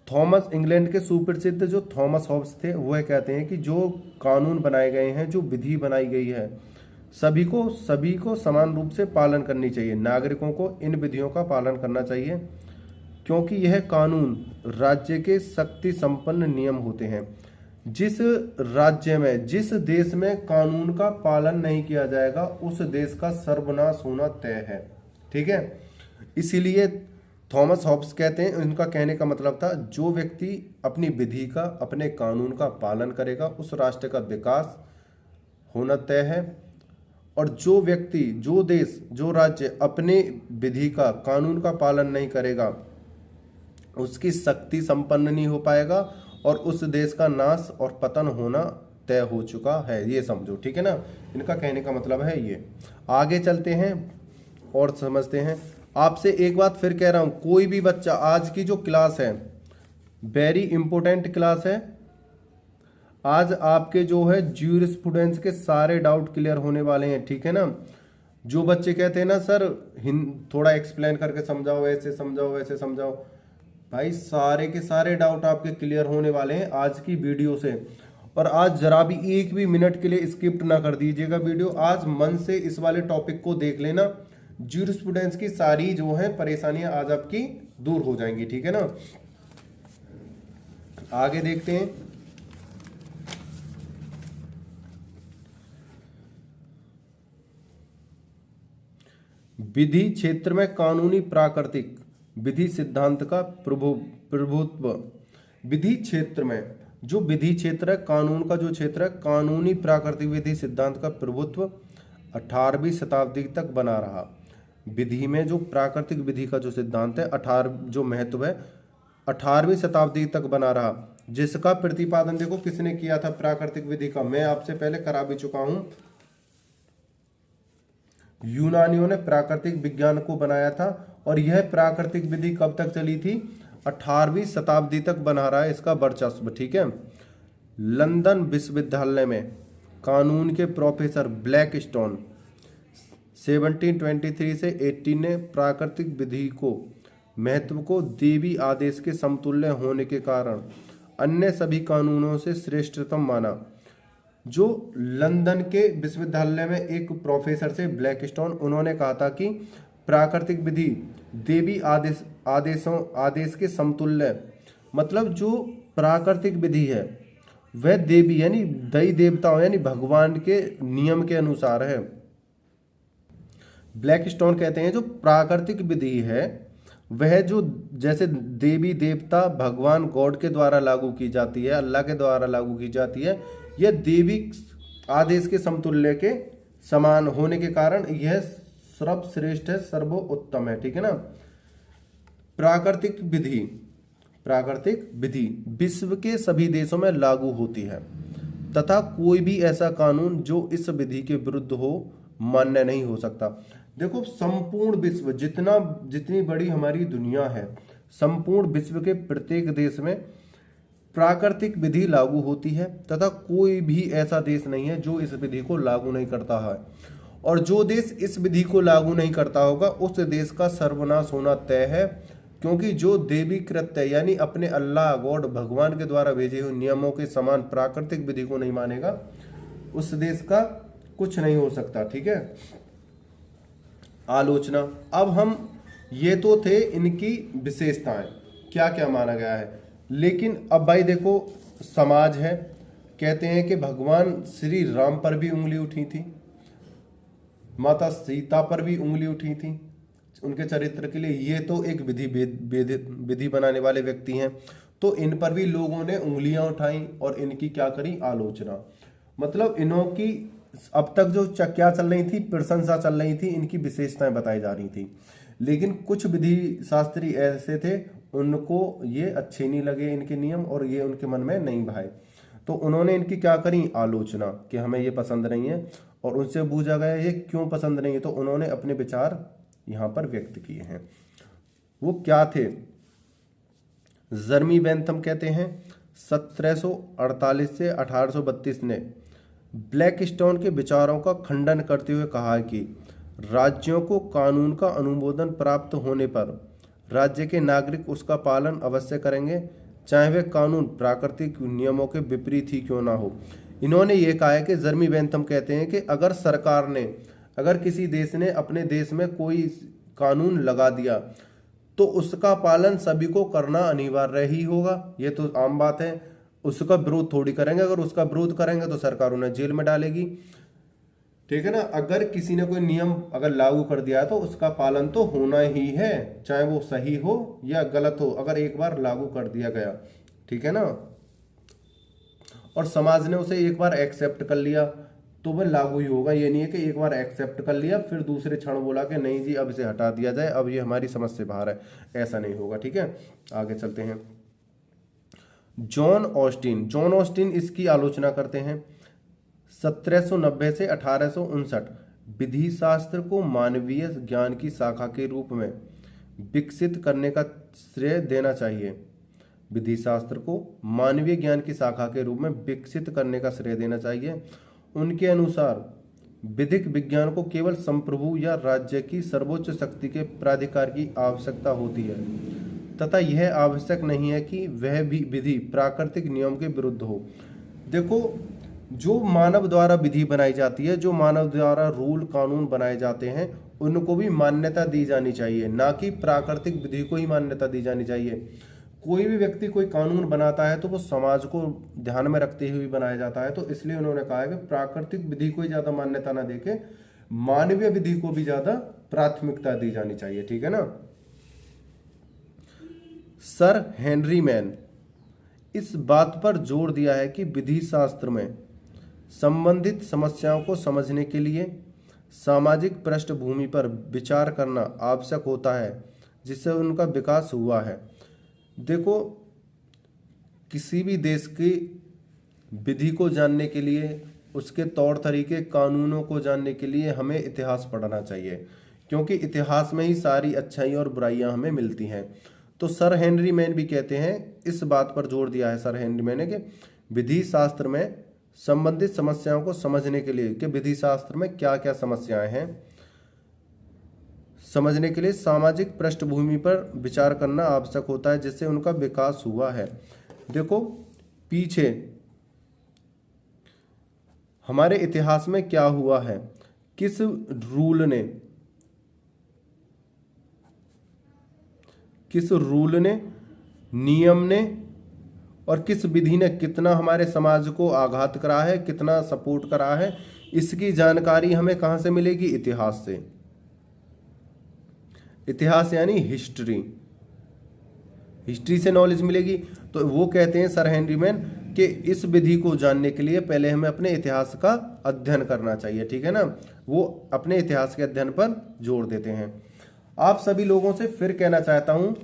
इंग्लैंड के सुप्रसिद्ध जो थॉमस हॉब्स थे, वह कहते हैं कि जो कानून बनाए गए हैं, जो विधि बनाई गई है, सभी को समान रूप से पालन करनी चाहिए। नागरिकों को इन विधियों का पालन करना चाहिए, क्योंकि यह कानून राज्य के शक्ति संपन्न नियम होते हैं। जिस राज्य में, जिस देश में कानून का पालन नहीं किया जाएगा, उस देश का सर्वनाश होना तय है, ठीक है। इसीलिए थॉमस हॉब्स कहते हैं, उनका कहने का मतलब था, जो व्यक्ति अपनी विधि का, अपने कानून का पालन करेगा, उस राष्ट्र का विकास होना तय है। और जो व्यक्ति, जो देश, जो राज्य अपने विधि का, कानून का पालन नहीं करेगा, उसकी शक्ति संपन्न नहीं हो पाएगा और उस देश का नाश और पतन होना तय हो चुका है, ये समझो, ठीक है ना। इनका कहने का मतलब है ये। आगे चलते हैं और समझते हैं। आपसे एक बात फिर कह रहा हूं, कोई भी बच्चा, आज की जो क्लास है वेरी इंपॉर्टेंट क्लास है। आज आपके जो है ज्यूरिस्प्रूडेंस के सारे डाउट क्लियर होने वाले हैं, ठीक है ना। जो बच्चे कहते हैं ना सर थोड़ा एक्सप्लेन करके समझाओ, ऐसे समझाओ, वैसे समझाओ, भाई सारे के सारे डाउट आपके क्लियर होने वाले हैं आज की वीडियो से। और आज जरा भी एक भी मिनट के लिए स्किप ना कर दीजिएगा वीडियो। आज मन से इस वाले टॉपिक को देख लेना, ज्यूरिस्प्रूडेंस की सारी जो है परेशानियां आज आपकी दूर हो जाएंगी, ठीक है ना। आगे देखते हैं। विधि क्षेत्र में कानूनी प्राकृतिक विधि सिद्धांत का प्रभुत्व। विधि क्षेत्र में, जो विधि क्षेत्र है, कानून का जो क्षेत्र है, कानूनी प्राकृतिक विधि सिद्धांत का प्रभुत्व 18वीं शताब्दी तक बना रहा। विधि में जो प्राकृतिक विधि का जो सिद्धांत है, जो महत्व है, 18वीं शताब्दी तक बना रहा। जिसका प्रतिपादन देखो किसने किया था प्राकृतिक विधि का, मैं आपसे पहले करा भी चुका हूं। यूनानियों ने प्राकृतिक विज्ञान को बनाया था और यह प्राकृतिक विधि कब तक चली थी? 18वीं शताब्दी तक बना रहा है इसका वर्चस्व। ठीक है। लंदन विश्वविद्यालय में कानून के प्रोफेसर ब्लैकस्टोन 1723 से 18 ने प्राकृतिक विधि को महत्व को देवी आदेश के समतुल्य होने के कारण अन्य सभी कानूनों से श्रेष्ठतम माना। जो लंदन के विश्वविद्यालय में एक प्रोफेसर थे ब्लैकस्टोन, उन्होंने कहा था कि प्राकृतिक विधि देवी आदेश के समतुल्य, मतलब जो प्राकृतिक विधि है वह देवी यानी दैवी देवताओं यानी भगवान के नियम के अनुसार है। ब्लैकस्टोन कहते हैं जो प्राकृतिक विधि है वह जो जैसे देवी देवता भगवान गॉड के द्वारा लागू की जाती है, अल्लाह के द्वारा लागू की जाती है, यह देवी आदेश के समतुल्य के समान होने के कारण यह सर्वश्रेष्ठ है, सर्वोत्तम है। ठीक है ना। प्राकृतिक विधि विश्व के सभी देशों में लागू होती है तथा कोई भी ऐसा कानून जो इस विधि के विरुद्ध हो मान्य नहीं हो सकता। देखो संपूर्ण विश्व जितनी बड़ी हमारी दुनिया है, संपूर्ण विश्व के प्रत्येक देश में प्राकृतिक विधि लागू होती है तथा कोई भी ऐसा देश नहीं है जो इस विधि को लागू नहीं करता है। और जो देश इस विधि को लागू नहीं करता होगा उस देश का सर्वनाश होना तय है, क्योंकि जो देवी कृत्य यानी अपने अल्लाह गॉड भगवान के द्वारा भेजे हुए नियमों के समान प्राकृतिक विधि को नहीं मानेगा उस देश का कुछ नहीं हो सकता। ठीक है। आलोचना। अब हम ये तो थे इनकी विशेषताएं, क्या क्या माना गया है, लेकिन अब भाई देखो समाज है, कहते हैं कि भगवान श्री राम पर भी उंगली उठी थी, माता सीता पर भी उंगली उठी थी उनके चरित्र के लिए। ये तो एक विधि बनाने वाले व्यक्ति हैं, तो इन पर भी लोगों ने उंगलियां उठाई और इनकी क्या करी? आलोचना। मतलब इन्हों की अब तक जो क्या चल रही थी, प्रशंसा चल रही थी, इनकी विशेषताएं बताई जा रही थी। लेकिन कुछ विधि शास्त्री ऐसे थे उनको ये अच्छे नहीं लगे इनके नियम और ये उनके मन में नहीं भाए, तो उन्होंने इनकी क्या करी? आलोचना कि हमें ये पसंद नहीं है। और उनसे पूछा गया ये क्यों पसंद नहीं है, तो उन्होंने अपने विचार यहाँ पर व्यक्त किए हैं। वो क्या थे? जर्मी बेंथम कहते हैं 1748 से 1832 ने ब्लैकस्टोन के विचारों का खंडन करते हुए कहा कि राज्यों को कानून का अनुमोदन प्राप्त होने पर राज्य के नागरिक उसका पालन अवश्य करेंगे, चाहे वे कानून प्राकृतिक नियमों के विपरीत ही क्यों ना हो। इन्होंने ये कहा है कि जर्मी बेंथम कहते हैं कि अगर किसी देश ने अपने देश में कोई कानून लगा दिया तो उसका पालन सभी को करना अनिवार्य ही होगा। ये तो आम बात है, उसका विरोध थोड़ी करेंगे, अगर उसका विरोध करेंगे तो सरकार उन्हें जेल में डालेगी। ठीक है ना। अगर किसी ने कोई नियम अगर लागू कर दिया है तो उसका पालन तो होना ही है, चाहे वो सही हो या गलत हो, अगर एक बार लागू कर दिया गया। ठीक है ना। और समाज ने उसे एक बार एक्सेप्ट कर लिया तो वह लागू ही होगा। ये नहीं है कि एक बार एक्सेप्ट कर लिया फिर दूसरे क्षण बोला कि नहीं जी अब इसे हटा दिया जाए, अब ये हमारी समझ से बाहर है, ऐसा नहीं होगा। ठीक है। आगे चलते हैं। जॉन ऑस्टिन इसकी आलोचना करते हैं 1790 से 1859। विधि शास्त्र को मानवीय ज्ञान की शाखा के रूप में विकसित करने का श्रेय देना चाहिए। विधि शास्त्र को मानवीय ज्ञान की शाखा के रूप में विकसित करने का श्रेय देना चाहिए। उनके अनुसार विधिक विज्ञान को केवल संप्रभु या राज्य की सर्वोच्च शक्ति के प्राधिकार की आवश्यकता होती है तथा यह आवश्यक नहीं है कि वह भी विधि प्राकृतिक नियम के विरुद्ध हो। देखो जो मानव द्वारा विधि बनाई जाती है, जो मानव द्वारा रूल कानून बनाए जाते हैं, उनको भी मान्यता दी जानी चाहिए, ना कि प्राकृतिक विधि को ही मान्यता दी जानी चाहिए। कोई भी व्यक्ति कोई कानून बनाता है तो वो समाज को ध्यान में रखते हुए बनाया जाता है, तो इसलिए उन्होंने कहा है कि प्राकृतिक विधि को ही ज्यादा मान्यता ना देके मानवीय विधि को भी ज्यादा प्राथमिकता दी जानी चाहिए। ठीक है ना। सर हेनरी मैन इस बात पर जोर दिया है कि विधि शास्त्र में संबंधित समस्याओं को समझने के लिए सामाजिक पृष्ठभूमि पर विचार करना आवश्यक होता है जिससे उनका विकास हुआ है। देखो किसी भी देश की विधि को जानने के लिए उसके तौर तरीके, कानूनों को जानने के लिए हमें इतिहास पढ़ना चाहिए, क्योंकि इतिहास में ही सारी अच्छाई और बुराइयां हमें मिलती हैं। तो सर हेनरी मैन भी कहते हैं, इस बात पर जोर दिया है सर हेनरी मैन ने कि विधि शास्त्र में संबंधित समस्याओं को समझने के लिए, कि विधि शास्त्र में क्या क्या समस्याएं हैं, समझने के लिए सामाजिक पृष्ठभूमि पर विचार करना आवश्यक होता है, जिससे उनका विकास हुआ है। देखो पीछे हमारे इतिहास में क्या हुआ है, किस रूल ने, नियम ने और किस विधि ने कितना हमारे समाज को आघात करा है, कितना सपोर्ट करा है, इसकी जानकारी हमें कहाँ से मिलेगी? इतिहास से। इतिहास यानी हिस्ट्री, हिस्ट्री से नॉलेज मिलेगी। तो वो कहते हैं सर हेनरी मैन कि इस विधि को जानने के लिए पहले हमें अपने इतिहास का अध्ययन करना चाहिए, ठीक है ना। वो अपने इतिहास के अध्ययन पर जोर देते हैं। आप सभी लोगों से फिर कहना चाहता हूं,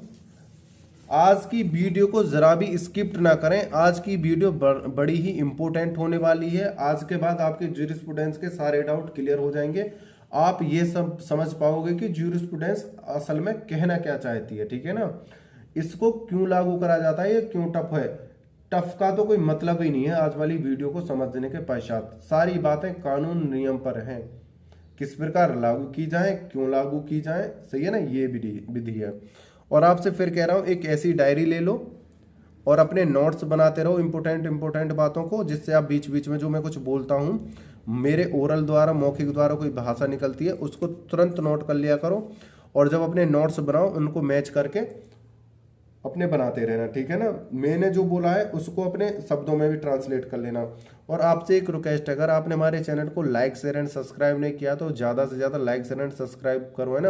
आज की वीडियो को जरा भी स्किप ना करें। आज की वीडियो बड़ी ही इंपॉर्टेंट होने वाली है। आज के बाद आपके ज्यूरिस्प्रूडेंस के सारे डाउट क्लियर हो जाएंगे। आप ये सब समझ पाओगे कि ज्यूरिस्प्रूडेंस असल में कहना क्या चाहती है, ठीक है ना। इसको क्यों लागू करा जाता है, ये क्यों टफ है। टफ का तो कोई मतलब ही नहीं है। आज वाली वीडियो को समझने के पश्चात सारी बातें कानून नियम पर हैं, किस प्रकार लागू की जाए, क्यों लागू की जाए, सही है ना, ये विधि है। और आपसे फिर कह रहा हूं, एक ऐसी डायरी ले लो और अपने नोट्स बनाते रहो इंपॉर्टेंट बातों को, जिससे आप बीच बीच में जो मैं कुछ बोलता हूं, मेरे ओरल द्वारा, मौखिक द्वारा कोई भाषा निकलती है, उसको तुरंत नोट कर लिया करो। और जब अपने नोट्स बनाओ उनको मैच करके अपने बनाते रहना, ठीक है ना। मैंने जो बोला है उसको अपने शब्दों में भी ट्रांसलेट कर लेना। और आपसे एक रिक्वेस्ट है, अगर आपने हमारे चैनल को लाइक शेयर एंड सब्सक्राइब नहीं किया तो ज़्यादा से ज़्यादा लाइक शेयर एंड सब्सक्राइब करो, है ना।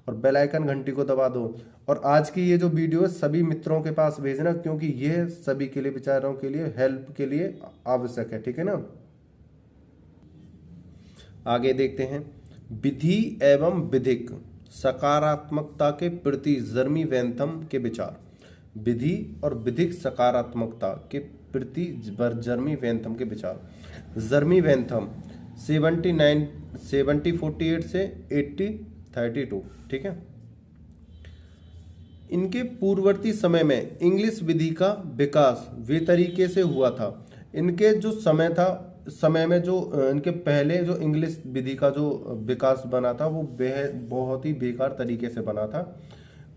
और बेल आइकन घंटी को दबा दो। और आज की ये जो वीडियो है सभी मित्रों के पास भेजना, क्योंकि ये सभी के लिए, बेचारों के लिए, हेल्प के लिए आवश्यक है, ठीक है ना। आगे देखते हैं, विधि एवं विधिक सकारात्मकता के प्रति जर्मी बेंथम के विचार। विधि और विधिक सकारात्मकता के प्रति जर्मी बेंथम के विचार। जर्मी बेंथम 1748 से 1832, ठीक है। इनके पूर्ववर्ती समय में इंग्लिश विधि का विकास वे तरीके से हुआ था। इनके जो समय में जो इनके पहले जो इंग्लिश विधि का जो विकास बना था वो बहुत ही बेकार तरीके से बना था।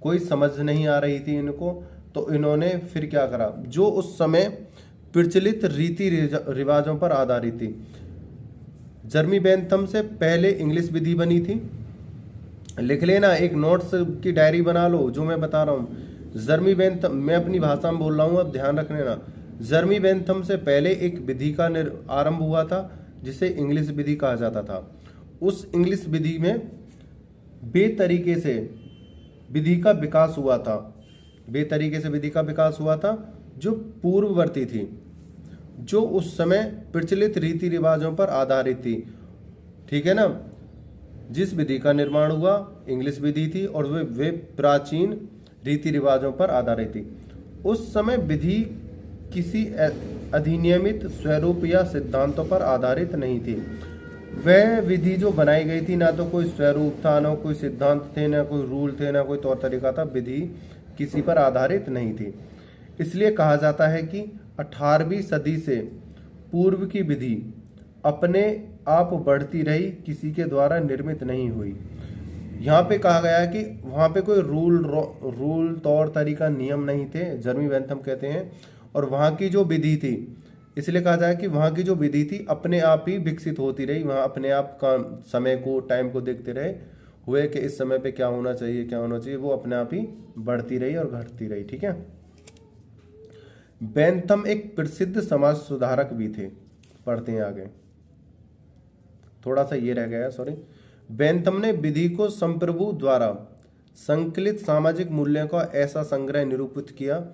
कोई समझ नहीं आ रही थी इनको, तो इन्होंने फिर क्या करा, जो उस समय प्रचलित रीति रिवाजों पर आधारित थी। जर्मी बेंथम से पहले इंग्लिश विधि बनी थी। लिख लेना, एक नोट्स की डायरी बना लो जो मैं बता रहा हूँ। जर्मी बेंथम, मैं अपनी भाषा में बोल रहा हूँ, अब ध्यान रख लेना। जर्मी बेंथम से पहले एक विधि का आरंभ हुआ था जिसे इंग्लिश विधि कहा जाता था। उस इंग्लिश विधि में बेतरीके से विधि का विकास हुआ था, जो पूर्ववर्ती थी, जो उस समय प्रचलित रीति रिवाजों पर आधारित थी, ठीक है ना। जिस विधि का निर्माण हुआ इंग्लिश विधि थी और वे प्राचीन रीति रिवाजों पर आधारित थी। उस समय विधि किसी अधिनियमित स्वरूप या सिद्धांतों पर आधारित नहीं थी। वह विधि जो बनाई गई थी, ना तो कोई स्वरूप था, ना कोई सिद्धांत थे, ना कोई रूल थे, ना कोई तौर तरीका था। विधि किसी पर आधारित नहीं थी। इसलिए कहा जाता है कि 18वीं सदी से पूर्व की विधि अपने आप बढ़ती रही, किसी के द्वारा निर्मित नहीं हुई। यहाँ पे कहा गया है कि वहाँ पे कोई रूल तौर तरीका, नियम नहीं थे, जर्मी बेंथम कहते हैं। और वहाँ की जो विधि थी, इसलिए कहा जाए कि वहाँ की जो विधि थी अपने आप ही विकसित होती रही। वहाँ अपने आप का समय को, टाइम को देखते रहे हुए कि इस समय पे क्या होना चाहिए, वो अपने आप ही बढ़ती रही और घटती रही, ठीक है। बेंथम एक प्रसिद्ध समाज सुधारक भी थे। पढ़ते हैं आगे, थोड़ा सा ये रह गया, सॉरी। बेंथम ने विधि को संप्रभु द्वारा संकलित सामाजिक मूल्यों का ऐसा संग्रह निरूपित किया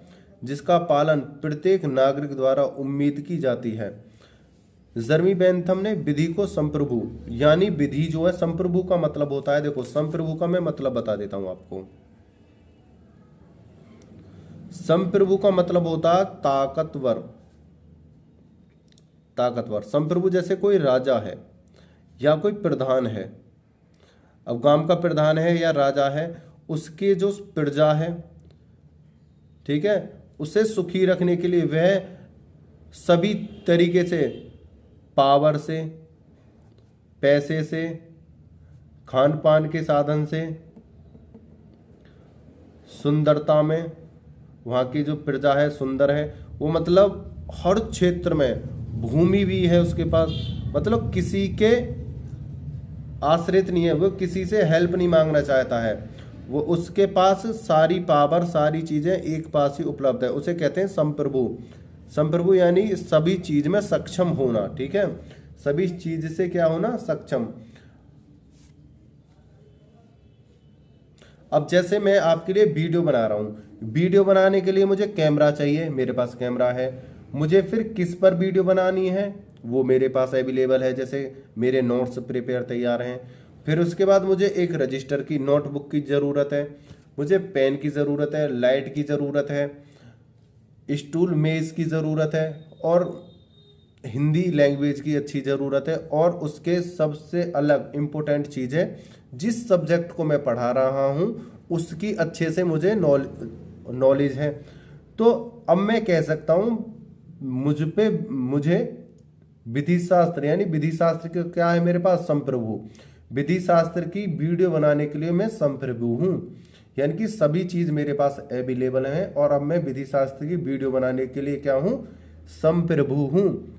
जिसका पालन प्रत्येक नागरिक द्वारा उम्मीद की जाती है। जर्मी बेंथम ने विधि को संप्रभु, यानी विधि जो है, संप्रभु का मतलब होता है, देखो संप्रभु का मैं मतलब बता देता हूं आपको। संप्रभु का मतलब होता है ताकतवर, ताकतवर। संप्रभु जैसे कोई राजा है या कोई प्रधान है, अब गांव का प्रधान है या राजा है, उसके जो प्रजा है, ठीक है, उसे सुखी रखने के लिए वह सभी तरीके से, पावर से, पैसे से, खान पान के साधन से, सुंदरता में, वहाँ की जो प्रजा है सुंदर है, वो मतलब हर क्षेत्र में, भूमि भी है उसके पास, मतलब किसी के आश्रित नहीं है, वो किसी से हेल्प नहीं मांगना चाहता है, वो उसके पास सारी पावर, सारी चीजें एक पास ही उपलब्ध है, उसे कहते हैं संप्रभु। संप्रभु यानी सभी चीज में सक्षम होना, ठीक है, सभी चीज से क्या होना, सक्षम। अब जैसे मैं आपके लिए वीडियो बना रहा हूं, वीडियो बनाने के लिए मुझे कैमरा चाहिए, मेरे पास कैमरा है, मुझे फिर किस पर वीडियो बनानी है वो मेरे पास अवेलेबल है, जैसे मेरे नोट्स प्रिपेयर तैयार हैं। फिर उसके बाद मुझे एक रजिस्टर की, नोटबुक की ज़रूरत है, मुझे पेन की ज़रूरत है, लाइट की ज़रूरत है, स्टूल मेज की ज़रूरत है, और हिंदी लैंग्वेज की अच्छी ज़रूरत है, और उसके सबसे अलग इम्पोर्टेंट चीज़ है, जिस सब्जेक्ट को मैं पढ़ा रहा हूँ उसकी अच्छे से मुझे नॉलेज है। तो अब मैं कह सकता हूँ मुझे विधि शास्त्र, यानी विधि शास्त्र का क्या है मेरे पास, संप्रभु। विधि शास्त्र की वीडियो बनाने के लिए मैं संप्रभु हूँ, यानी कि सभी चीज़ मेरे पास अवेलेबल हैं, और अब मैं विधि शास्त्र की वीडियो बनाने के लिए क्या हूँ, संप्रभु हूँ।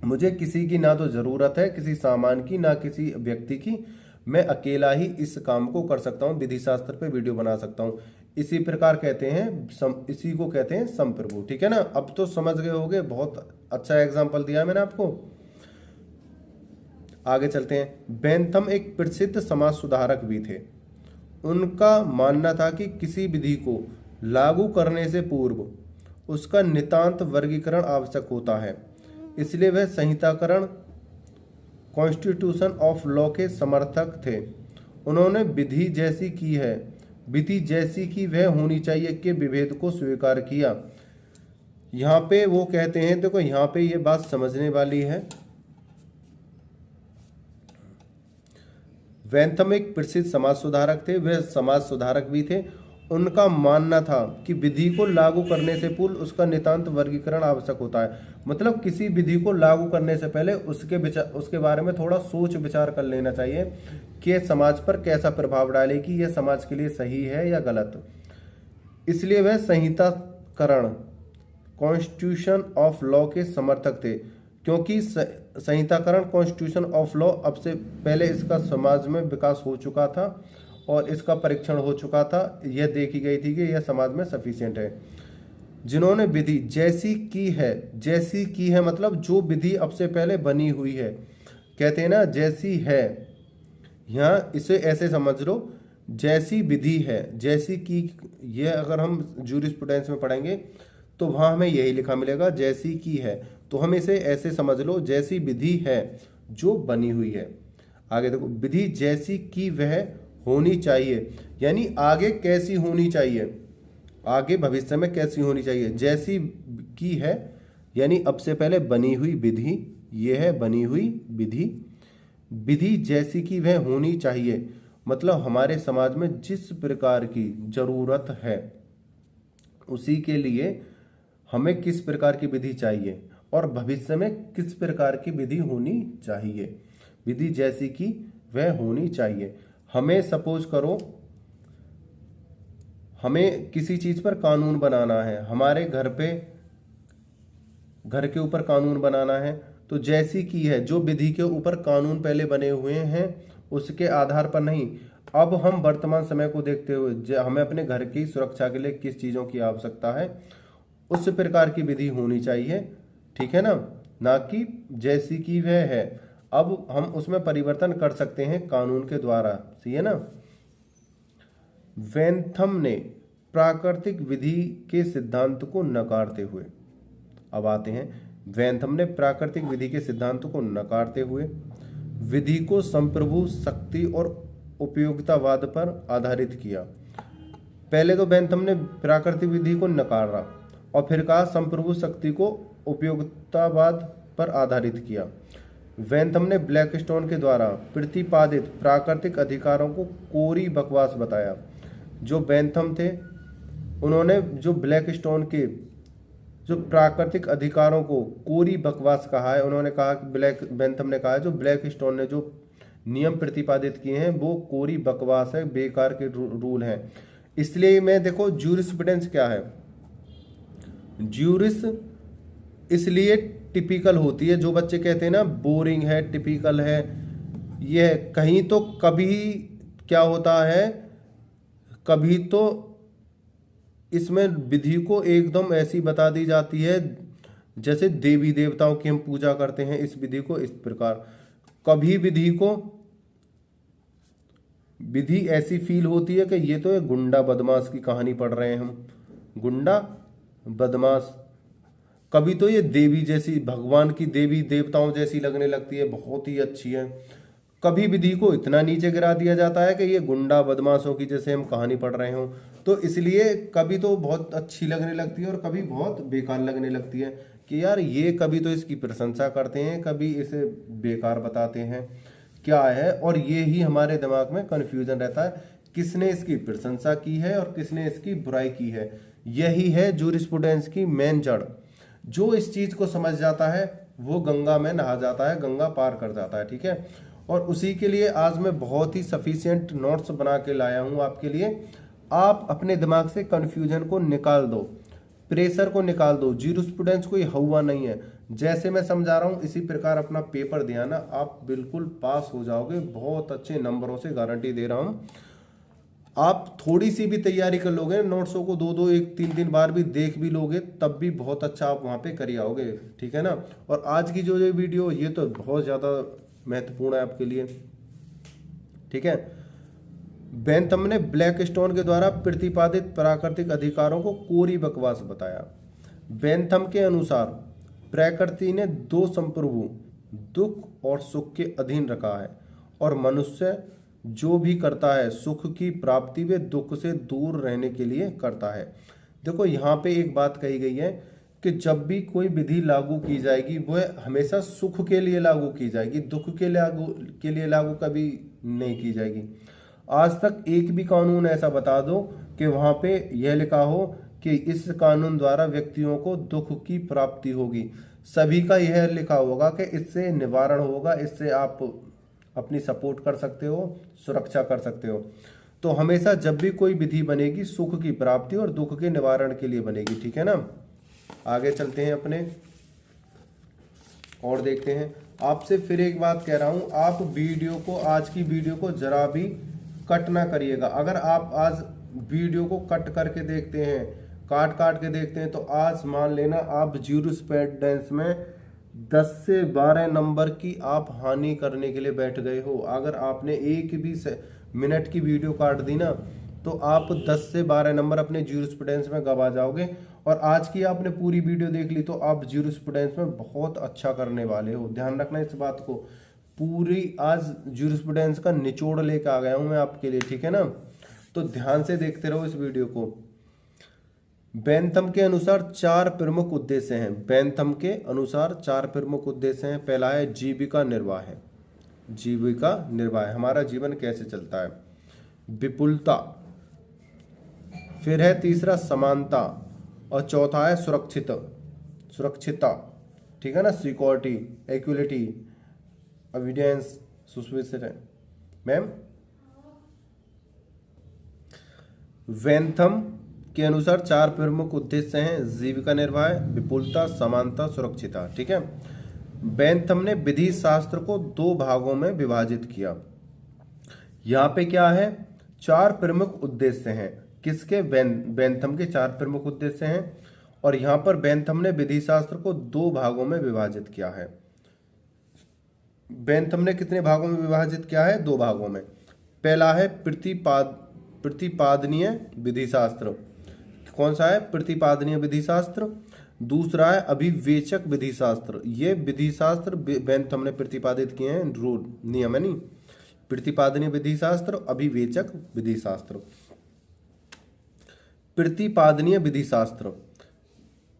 मुझे किसी की ना तो ज़रूरत है, किसी सामान की, ना किसी व्यक्ति की, मैं अकेला ही इस काम को कर सकता हूँ, विधि शास्त्र पे वीडियो बना सकता हूँ। इसी प्रकार कहते हैं इसी को कहते हैं संप्रभु, ठीक है ना। अब तो समझ गए होंगे, बहुत अच्छा एग्जाम्पल दिया मैंने आपको। आगे चलते हैं। बेंथम एक प्रसिद्ध समाज सुधारक भी थे। उनका मानना था कि किसी विधि को लागू करने से पूर्व उसका नितांत वर्गीकरण आवश्यक होता है, इसलिए वह संहिताकरण, कॉन्स्टिट्यूशन ऑफ लॉ के समर्थक थे। उन्होंने विधि जैसी की है, विधि जैसी की वह होनी चाहिए के विभेद को स्वीकार किया। यहाँ पे वो कहते हैं, देखो यहाँ पे ये बात समझने वाली है। बेंथम एक प्रसिद्ध समाज सुधारक थे, वे समाज सुधारक भी थे। उनका मानना था कि विधि को लागू करने से पूर्व उसका नितांत वर्गीकरण आवश्यक होता है, मतलब किसी विधि को लागू करने से पहले उसके बारे में थोड़ा सोच विचार कर लेना चाहिए कि समाज पर कैसा प्रभाव डालेगी, यह समाज के लिए सही है या गलत। इसलिए वह संहिताकरण, कॉन्स्टिट्यूशन ऑफ लॉ के समर्थक थे, क्योंकि संहिताकरण, कॉन्स्टिट्यूशन ऑफ लॉ अब से पहले इसका समाज में विकास हो चुका था और इसका परीक्षण हो चुका था, यह देखी गई थी कि यह समाज में सफिशिएंट है। जिन्होंने विधि जैसी की है मतलब जो विधि अब से पहले बनी हुई है, कहते हैं ना जैसी है, यहाँ इसे ऐसे समझ लो, जैसी विधि है, जैसी की, यह अगर हम जूरिस्प्रूडेंस में पढ़ेंगे तो वहाँ हमें यही लिखा मिलेगा, जैसी की है, तो हम इसे ऐसे समझ लो, जैसी विधि है जो बनी हुई है। आगे देखो, विधि जैसी की वह होनी चाहिए, यानी आगे कैसी होनी चाहिए, आगे भविष्य में कैसी होनी चाहिए। जैसी की है यानी अब से पहले बनी हुई विधि, यह है बनी हुई विधि। विधि जैसी की वह होनी चाहिए मतलब हमारे समाज में जिस प्रकार की जरूरत है उसी के लिए हमें किस प्रकार की विधि चाहिए और भविष्य में किस प्रकार की विधि होनी चाहिए। विधि जैसी की वह होनी चाहिए। हमें सपोज करो, हमें किसी चीज पर कानून बनाना है, हमारे घर के ऊपर कानून बनाना है, तो जैसी की है जो विधि के ऊपर कानून पहले बने हुए हैं उसके आधार पर नहीं। अब हम वर्तमान समय को देखते हुए हमें अपने घर की सुरक्षा के लिए किस चीज़ों की आवश्यकता है उस प्रकार की विधि होनी चाहिए, ठीक है ना कि जैसी की वह है। अब हम उसमें परिवर्तन कर सकते हैं कानून के द्वारा, सही है ना। बेंथम ने प्राकृतिक विधि के सिद्धांत को नकारते हुए, अब आते हैं, बेंथम ने प्राकृतिक विधि के सिद्धांत को नकारते हुए विधि को संप्रभु, शक्ति और उपयोगितावाद पर आधारित किया। पहले तो बेंथम ने प्राकृतिक विधि को नकारा और फिर कहा संप्रभु, शक्ति को उपयोगितावाद पर आधारित किया। बेंथम ने ब्लैकस्टोन के द्वारा प्रतिपादित प्राकृतिक अधिकारों को कोरी बकवास बताया। जो बेंथम थे उन्होंने जो ब्लैकस्टोन के जो प्राकृतिक अधिकारों को कोरी बकवास कहा है। उन्होंने कहा कि बेंथम ने कहा है जो ब्लैकस्टोन ने जो नियम प्रतिपादित किए हैं वो कोरी बकवास है, बेकार के रूल हैं। इसलिए मैं देखो ज्यूरिस्प्रूडेंस क्या है, ज्यूरिस इसलिए टिपिकल होती है। जो बच्चे कहते हैं ना बोरिंग है, टिपिकल है, ये कहीं तो कभी क्या होता है, कभी तो इसमें विधि को एकदम ऐसी बता दी जाती है जैसे देवी देवताओं की हम पूजा करते हैं, इस विधि को इस प्रकार। कभी विधि ऐसी फील होती है कि ये तो एक गुंडा बदमाश की कहानी पढ़ रहे हैं हम, गुंडा बदमाश। कभी तो ये देवी जैसी, भगवान की देवी देवताओं जैसी लगने लगती है, बहुत ही अच्छी है। कभी विधि को इतना नीचे गिरा दिया जाता है कि ये गुंडा बदमाशों की जैसे हम कहानी पढ़ रहे हों। तो इसलिए कभी तो बहुत अच्छी लगने लगती है और कभी बहुत बेकार लगने लगती है कि यार ये, कभी तो इसकी प्रशंसा करते हैं, कभी इसे बेकार बताते हैं, क्या है। और ये ही हमारे दिमाग में कन्फ्यूजन रहता है, किसने इसकी प्रशंसा की है और किसने इसकी बुराई की है। यही है ज्यूरिस्प्रूडेंस की मेन जड़। जो इस चीज को समझ जाता है वो गंगा में नहा जाता है, गंगा पार कर जाता है, ठीक है। और उसी के लिए आज मैं बहुत ही सफिशिएंट नोट्स बना के लाया हूं आपके लिए। आप अपने दिमाग से कंफ्यूजन को निकाल दो, प्रेशर को निकाल दो। ज्यूरिस्प्रूडेंस कोई हवा नहीं है। जैसे मैं समझा रहा हूं इसी प्रकार अपना पेपर दिया ना, आप बिल्कुल पास हो जाओगे, बहुत अच्छे नंबरों से गारंटी दे रहा हूं। आप थोड़ी सी भी तैयारी कर लोगे, नोट्सों को 2-2 1-3 बार भी देख भी लोगे, तब भी बहुत अच्छा आप वहाँ पे कर आओगे, ठीक है ना। और आज की जो ये वीडियो, ये तो बहुत ज़्यादा महत्वपूर्ण है आपके लिए, ठीक है। बेंथम ने ब्लैकस्टोन के द्वारा प्रतिपादित प्राकृतिक अधिकारों को कोरी बकवास बताया। बेंथम के अनुसार प्रकृति ने 2 संप्रभु दुख और सुख के अधीन रखा है और मनुष्य जो भी करता है सुख की प्राप्ति वे दुख से दूर रहने के लिए करता है। देखो यहाँ पे एक बात कही गई है कि जब भी कोई विधि लागू की जाएगी वह हमेशा सुख के लिए लागू की जाएगी, दुख के लिए लागू कभी नहीं की जाएगी। आज तक एक भी कानून ऐसा बता दो कि वहाँ पे यह लिखा हो कि इस कानून द्वारा व्यक्तियों को दुख की प्राप्ति होगी। सभी का यह लिखा होगा कि इससे निवारण होगा, इससे आप अपनी सपोर्ट कर सकते हो, सुरक्षा कर सकते हो। तो हमेशा जब भी कोई विधि बनेगी सुख की प्राप्ति और दुख के निवारण के लिए बनेगी, ठीक है ना। आगे चलते हैं अपने और देखते हैं। आपसे फिर एक बात कह रहा हूं, आप वीडियो को, आज की वीडियो को जरा भी कट ना करिएगा। अगर आप आज वीडियो को कट करके देखते हैं, काट के देखते हैं, तो आज मान लेना आप ज्यूरिस्प्रूडेंस में 10 से 12 नंबर की आप हानि करने के लिए बैठ गए हो। अगर आपने एक भी मिनट की वीडियो काट दी ना, तो आप 10 से 12 नंबर अपने ज्यूरिस्प्रूडेंस में गवा जाओगे। और आज की आपने पूरी वीडियो देख ली तो आप ज्यूरिस्प्रूडेंस में बहुत अच्छा करने वाले हो। ध्यान रखना इस बात को। पूरी आज ज्यूरिस्प्रूडेंस का निचोड़ लेकर आ गया हूं मैं आपके लिए, ठीक है ना। तो ध्यान से देखते रहो इस वीडियो को। बेंथम के अनुसार 4 प्रमुख उद्देश्य हैं। बेंथम के अनुसार 4 प्रमुख उद्देश्य हैं। पहला है जीविका निर्वाह है, जीविका निर्वाह, हमारा जीवन कैसे चलता है। विपुलता, फिर है तीसरा समानता, और चौथा है सुरक्षितता, ठीक है ना। सिक्योरिटी, इक्वलिटी, एविडेंस, सुस्पेंशन है मैम। बेंथम के अनुसार 4 प्रमुख उद्देश्य हैं, जीविका निर्वाह, विपुलता, समानता, सुरक्षिता, ठीक है। बेंथम ने विधि शास्त्र को 2 भागों में विभाजित किया। यहाँ पे क्या है, 4 प्रमुख उद्देश्य हैं। किसके? बेंथम के 4 प्रमुख उद्देश्य हैं। और यहाँ पर बेंथम ने विधि शास्त्र को 2 भागों में विभाजित किया है। बेंथम ने कितने भागों में विभाजित किया है? 2 भागों में। पहला है प्रतिपादनीय विधि शास्त्र। कौन सा है? प्रतिपादनीय विधि शास्त्र। दूसरा है अभिवेचक विधि शास्त्र। ये विधि शास्त्र बेंथम ने प्रतिपादित किए हैं, रूल, नियम है नहीं। प्रतिपादनीय विधि शास्त्र, अभिवेचक विधि शास्त्र। प्रतिपादनीय विधि शास्त्र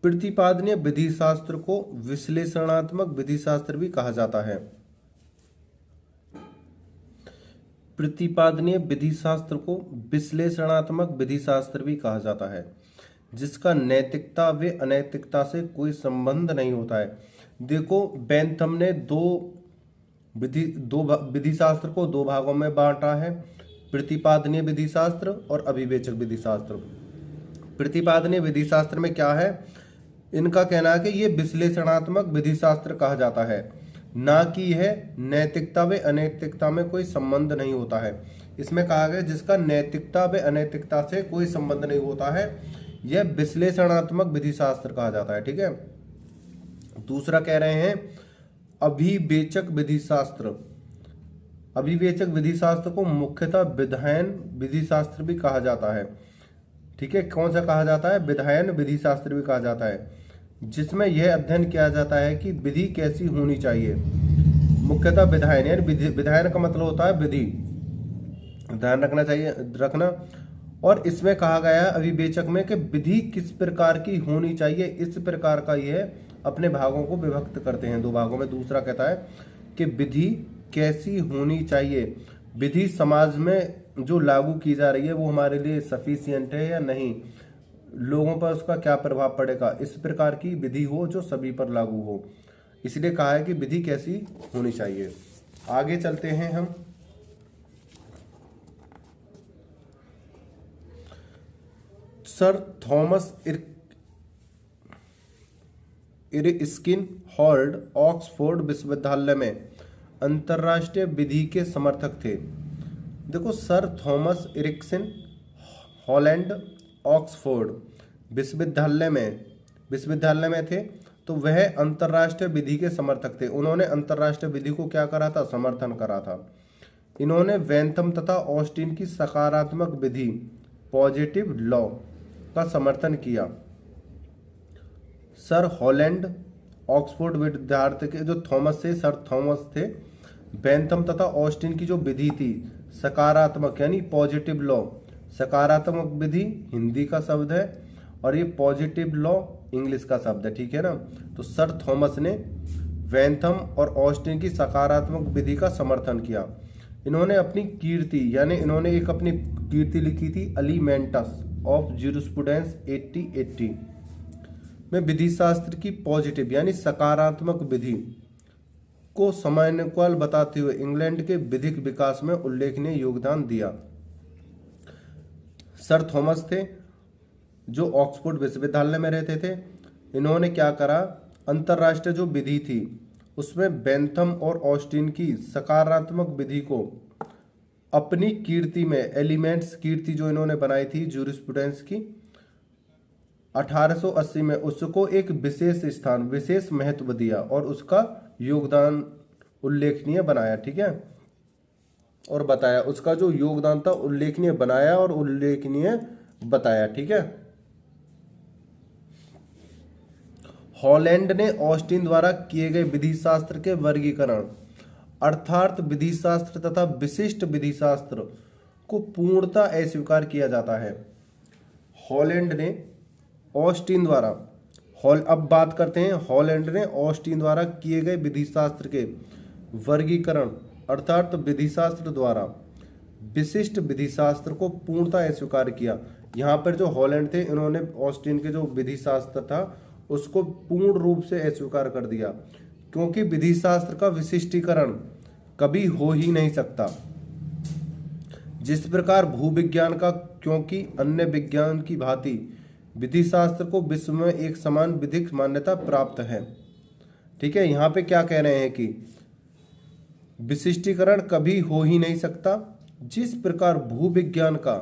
प्रतिपादनीय विधि शास्त्र को विश्लेषणात्मक विधि शास्त्र भी कहा जाता है। प्रतिपादनीय विधि शास्त्र को विश्लेषणात्मक विधि शास्त्र भी कहा जाता है, जिसका नैतिकता व अनैतिकता से कोई संबंध नहीं होता है। देखो, बेंथम ने दो विधि शास्त्र को दो भागों में बांटा है, प्रतिपादनीय विधि शास्त्र और अभिवेचक विधि शास्त्र। प्रतिपादनीय विधि शास्त्र में क्या है, इनका कहना है कि ये विश्लेषणात्मक विधि शास्त्र कहा जाता है, ना कि यह नैतिकता व अनैतिकता में कोई संबंध नहीं होता है। इसमें कहा गया जिसका नैतिकता व अनैतिकता से कोई संबंध नहीं होता है, यह विश्लेषणात्मक विधि शास्त्र कहा जाता है। ठीक है। दूसरा कह रहे हैं अभिवेचक विधि शास्त्र। अभिवेचक विधि शास्त्र को मुख्यतः विधायन विधि शास्त्र भी कहा जाता है। ठीक है, कौन सा कहा जाता है, विधायन विधि शास्त्र भी कहा जाता है, जिसमें यह अध्ययन किया जाता है कि विधि कैसी होनी चाहिए। मुख्यतः विधायन, यानी विधायन का मतलब होता है विधि, ध्यान रखना। और इसमें कहा गया है अभिवेचक में कि विधि किस प्रकार की होनी चाहिए, इस प्रकार का यह अपने भागों को विभक्त करते हैं दो भागों में। दूसरा कहता है कि विधि कैसी होनी चाहिए, विधि समाज में जो लागू की जा रही है वो हमारे लिए सफिशिएंट है या नहीं, लोगों पर उसका क्या प्रभाव पड़ेगा, इस प्रकार की विधि हो जो सभी पर लागू हो। इसलिए कहा है कि विधि कैसी होनी चाहिए। आगे चलते हैं हम। सर थॉमस इरस्किन हॉल्ड ऑक्सफोर्ड विश्वविद्यालय में अंतर्राष्ट्रीय विधि के समर्थक थे। देखो, सर थॉमस इरस्किन हॉलैंड ऑक्सफोर्ड विश्वविद्यालय में थे, तो वह अंतर्राष्ट्रीय विधि के समर्थक थे। उन्होंने अंतर्राष्ट्रीय विधि को क्या करा था, समर्थन करा था। इन्होंने बेंथम तथा ऑस्टिन की सकारात्मक विधि पॉजिटिव लॉ का समर्थन किया। सर हॉलैंड ऑक्सफोर्ड विद्यार्थी के जो सर थॉमस थे, बेंथम तथा ऑस्टिन की जो विधि थी सकारात्मक यानी पॉजिटिव लॉ, सकारात्मक विधि हिंदी का शब्द है और ये पॉजिटिव लॉ इंग्लिश का शब्द है। ठीक है ना। तो सर थॉमस ने बेंथम और ऑस्टिन की सकारात्मक विधि का समर्थन किया। इन्होंने अपनी कीर्ति यानी इन्होंने एक अपनी कीर्ति लिखी थी एलिमेंटस ऑफ ज्यूरिस्प्रूडेंस 8080 में विधि शास्त्र की पॉजिटिव यानी सकारात्मक विधि को समन्वय बताते हुए इंग्लैंड के विधिक विकास में उल्लेखनीय योगदान दिया। सर थॉमस थे जो ऑक्सफोर्ड विश्वविद्यालय में रहते थे। इन्होंने क्या करा, अंतर्राष्ट्रीय जो विधि थी उसमें बेंथम और ऑस्टिन की सकारात्मक विधि को अपनी कीर्ति में एलिमेंट्स कीर्ति जो इन्होंने बनाई थी ज्यूरिस्प्रूडेंस की 1880 में, उसको एक विशेष स्थान विशेष महत्व दिया और उसका योगदान उल्लेखनीय बनाया। ठीक है, और बताया उसका जो योगदान था उल्लेखनीय बनाया और उल्लेखनीय बताया। ठीक है। हॉलैंड ने ऑस्टिन द्वारा किए गए विधि शास्त्र के वर्गीकरण अर्थात विधि शास्त्र तथा विशिष्ट विधि शास्त्र को पूर्णतः अस्वीकार किया जाता है। हॉलैंड ने ऑस्टिन द्वारा अब बात करते हैं हॉलैंड ने ऑस्टिन द्वारा किए गए विधि शास्त्र के वर्गीकरण अर्थात विधि शास्त्र द्वारा विशिष्ट विधि शास्त्र को पूर्णतः अस्वीकार किया। यहाँ पर जो हॉलैंड थे इन्होंने ऑस्टिन के जो विधि शास्त्र था उसको पूर्ण रूप से अस्वीकार कर दिया, क्योंकि विधि शास्त्र का विशिष्टीकरण कभी हो ही नहीं सकता। जिस प्रकार भूविज्ञान का क्योंकि अन्य विज्ञान की भांति विधि शास्त्र को विश्व में एक समान विधिक मान्यता प्राप्त है। ठीक है, यहाँ पे क्या कह रहे हैं कि विशिष्टीकरण कभी हो ही नहीं सकता। जिस प्रकार भूविज्ञान का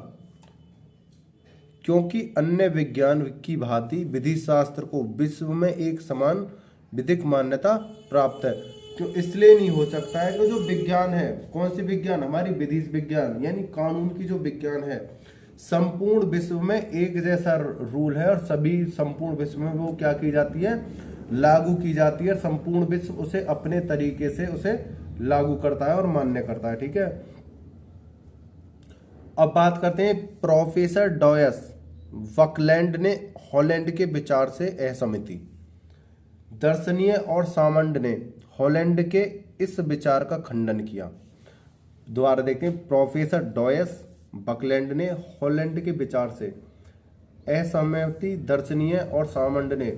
क्योंकि अन्य विज्ञान की भांति विधि शास्त्र को विश्व में एक समान विधिक मान्यता प्राप्त है। क्यों इसलिए नहीं हो सकता है कि जो विज्ञान है, कौन सी विज्ञान, हमारी विधि विज्ञान यानी कानून की जो विज्ञान है, संपूर्ण विश्व में एक जैसा रूल है और सभी संपूर्ण विश्व में वो क्या की जाती है, लागू की जाती है। संपूर्ण विश्व उसे अपने तरीके से उसे लागू करता है और मान्य करता है। ठीक है। अब बात करते हैं प्रोफेसर डॉयस बकलैंड ने हॉलैंड के विचार से असहमति। दर्शनीय और सामंड ने हॉलैंड के इस विचार का खंडन किया। दोबारा देखें, प्रोफेसर डॉयस, बकलैंड ने हॉलैंड के विचार से असहमति। दर्शनीय और सामंड ने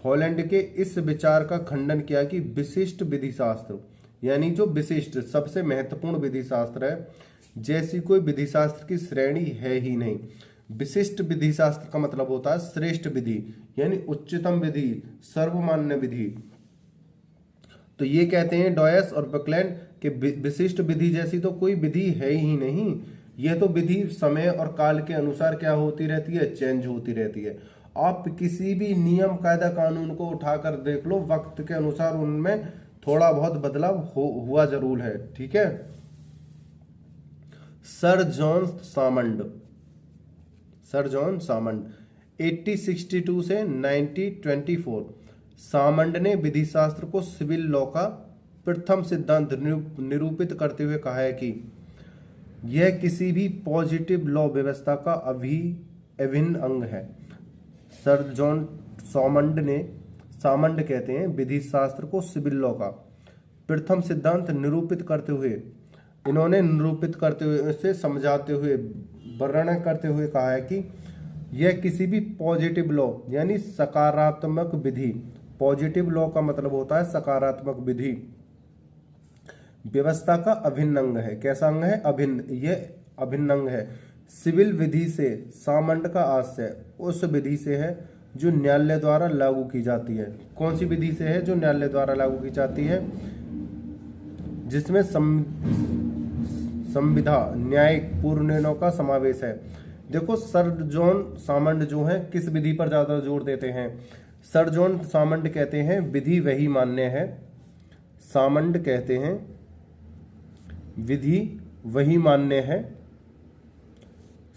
हॉलैंड के इस विचार का खंडन किया कि विशिष्ट विधि शास्त्र, यानी जो विशिष्ट सबसे महत्वपूर्ण विधि शास्त्र है, जैसी कोई विधि शास्त्र की श्रेणी है ही नहीं। विशिष्ट विधि शास्त्र का मतलब होता है श्रेष्ठ विधि, यानी उच्चतम विधि, सर्वमान्य विधि। तो ये कहते हैं डॉयस और बकलैंड कि विशिष्ट विधि जैसी तो कोई विधि है ही नहीं। यह तो विधि समय और काल के अनुसार क्या होती रहती है, चेंज होती रहती है। आप किसी भी नियम कायदा कानून को उठाकर देख लो, वक्त के अनुसार उनमें थोड़ा बहुत बदलाव हुआ जरूर है। ठीक है। Sir John Salmond, sir John Salmond 1862 से 1924। सामंड ने विधि शास्त्र को सिविल लॉ का प्रथम सिद्धांत निरूपित करते हुए कहा है कि यह किसी भी पॉजिटिव लॉ व्यवस्था का अभिन्न अंग है। सर जॉन सामंड कहते हैं विधि शास्त्र को सिविल लॉ का प्रथम सिद्धांत निरूपित करते हुए, इन्होंने निरूपित करते हुए, उसे समझाते हुए, वर्णन करते हुए कहा है कि यह किसी भी पॉजिटिव लॉ यानी सकारात्मक विधि, पॉजिटिव लॉ का मतलब होता है सकारात्मक विधि व्यवस्था का अभिन्न अंग है। कैसा अंग है? अभिन्न। यह अभिन्न अंग है। सिविल विधि से सामंड का आशय उस विधि से है जो न्यायालय द्वारा लागू की जाती है। कौन सी विधि से है? जो न्यायालय द्वारा लागू की जाती है, जिसमें संविधा, न्यायिक, पूर्व निर्णयों का समावेश है। देखो, सर जॉन सामंड जो है किस विधि पर ज्यादा जोर देते हैं? सर जॉन सामंड कहते हैं विधि वही मान्य है। सामंड कहते हैं विधि वही मान्य है।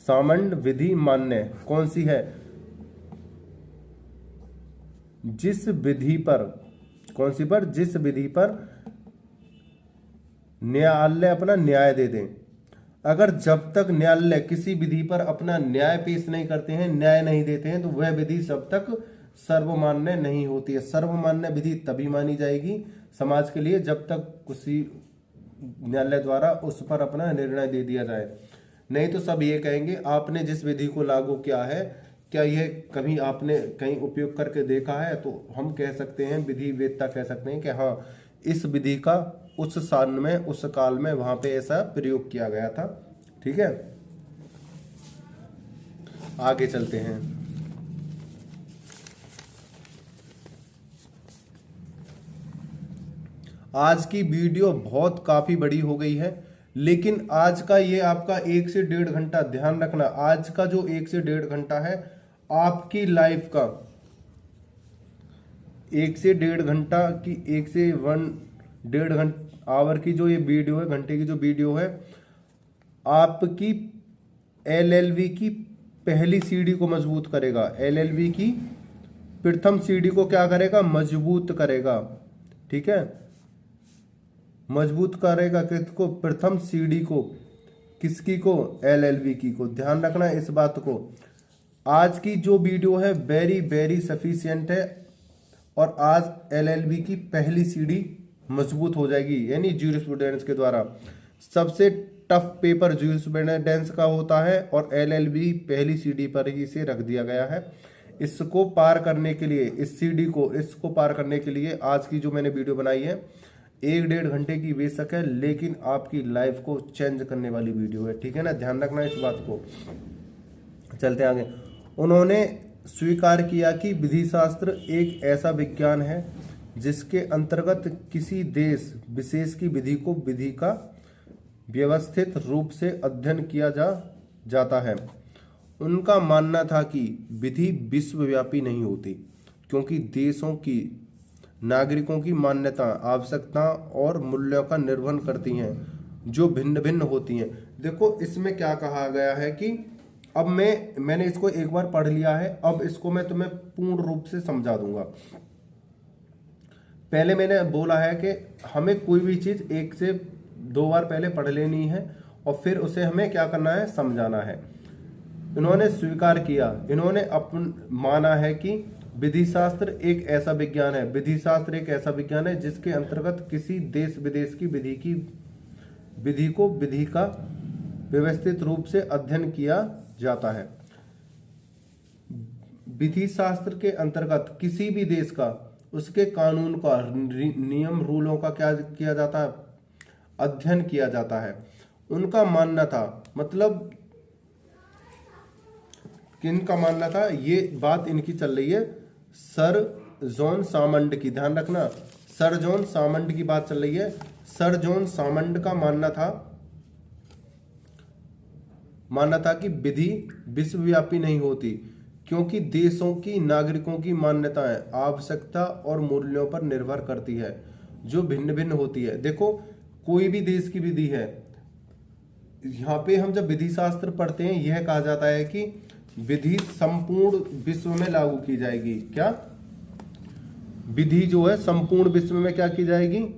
सामंड विधि मान्य कौन सी है? जिस विधि पर, कौन सी पर? जिस विधि पर न्यायालय अपना न्याय दे दें। अगर जब तक न्यायालय किसी विधि पर अपना न्याय पेश नहीं करते हैं, न्याय नहीं देते हैं, तो वह विधि जब तक सर्वमान्य नहीं होती है। सर्वमान्य विधि तभी मानी जाएगी समाज के लिए जब तक किसी न्यायालय द्वारा उस पर अपना निर्णय दे दिया जाए। नहीं तो सब ये कहेंगे आपने जिस विधि को लागू किया है, क्या यह कभी आपने कहीं उपयोग करके देखा है? तो हम कह सकते हैं, विधि वेत्ता कह सकते हैं कि हाँ, इस विधि का उस साल में, उस काल में वहां पे ऐसा प्रयोग किया गया था। ठीक है, आगे चलते हैं। आज की वीडियो बहुत काफी बड़ी हो गई है, लेकिन आज का ये आपका 1 से 1.5 घंटा, ध्यान रखना, आज का जो 1 से 1.5 घंटा है आपकी लाइफ का 1 से 1.5 घंटा की, 1 से 1.5 घंटा आवर की जो ये वीडियो है, घंटे की जो वीडियो है, आपकी LLB की पहली सीढ़ी को मजबूत करेगा। LLB की प्रथम सीढ़ी को क्या करेगा? मजबूत करेगा। ठीक है, मजबूत करेगा किसको? प्रथम सीढ़ी को। किसकी को? LLB की को। ध्यान रखना इस बात को। आज की जो वीडियो है वेरी वेरी सफिशिएंट है, और आज LLB की पहली सीढ़ी मजबूत हो जाएगी, यानी ज्यूरिस्प्रूडेंस के द्वारा। सबसे टफ पेपर ज्यूरिस्प्रूडेंस का होता है, और LLB पहली सीढ़ी पर ही इसे रख दिया गया है। इसको पार करने के लिए, इस सीढ़ी को, इसको पार करने के लिए आज की जो मैंने वीडियो बनाई है 1-1.5 घंटे की बेशक है, लेकिन आपकी लाइफ को चेंज करने वाली वीडियो है। ठीक है ना, ध्यान रखना इस बात को। चलते आगे। उन्होंने स्वीकार किया कि विधि शास्त्र एक ऐसा विज्ञान है जिसके अंतर्गत किसी देश विशेष की विधि को, विधि का व्यवस्थित रूप से अध्ययन किया जाता है। उनका मानना था कि विधि विश्वव्यापी नहीं होती, क्योंकि देशों की, नागरिकों की मान्यता, आवश्यकता और मूल्यों का निर्वहन करती हैं, जो भिन्न भिन्न होती हैं। देखो, इसमें क्या कहा गया है कि अब मैंने इसको एक बार पढ़ लिया है, अब इसको मैं तुम्हें पूर्ण रूप से समझा दूंगा। पहले मैंने बोला है कि हमें कोई भी चीज 1 से 2 बार पहले पढ़ लेनी है, और फिर उसे हमें क्या करना है? समझाना है। इन्होंने स्वीकार किया, इन्होंने माना है कि विधि शास्त्र एक ऐसा विज्ञान है, विधि शास्त्र एक ऐसा विज्ञान है जिसके अंतर्गत किसी देश विदेश की विधि का व्यवस्थित रूप से अध्ययन किया जाता है। विधि शास्त्र के अंतर्गत किसी भी देश का, उसके कानून का, नियम रूलों का क्या किया जाता है, अध्ययन किया जाता है। उनका मानना था, मतलब किनका मानना था, ये बात इनकी चल रही है सर जॉन सामंड की, ध्यान रखना, सर जॉन सामंड की बात चल रही है। सर जॉन सामंड का मानना था कि विधि विश्वव्यापी नहीं होती, क्योंकि देशों की नागरिकों की मान्यताएं, आवश्यकता और मूल्यों पर निर्भर करती है, जो भिन्न भिन्न होती है। देखो, कोई भी देश की विधि है, यहाँ पे हम जब विधि शास्त्र पढ़ते हैं, यह कहा जाता है कि विधि संपूर्ण विश्व में लागू की जाएगी। क्या विधि जो है संपूर्ण विश्व में क्या की जाएगी,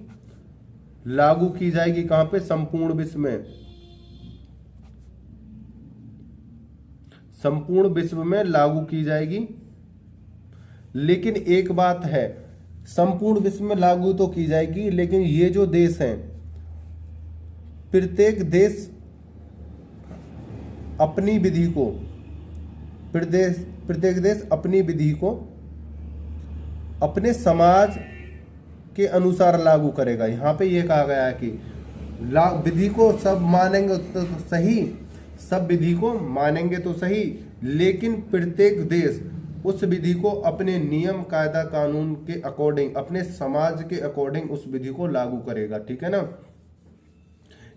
लागू की जाएगी। कहां पे, संपूर्ण विश्व में, संपूर्ण विश्व में लागू की जाएगी। लेकिन एक बात है, संपूर्ण विश्व में लागू तो की जाएगी, लेकिन ये जो देश हैं, प्रत्येक देश अपनी विधि को, प्रत्येक देश अपनी विधि को अपने समाज के अनुसार लागू करेगा। यहाँ पे ये कहा गया है कि विधि को सब मानेंगे तो सही, सब विधि को मानेंगे तो सही, लेकिन प्रत्येक देश उस विधि को अपने नियम कायदा कानून के अकॉर्डिंग, अपने समाज के अकॉर्डिंग उस विधि को लागू करेगा। ठीक है ना।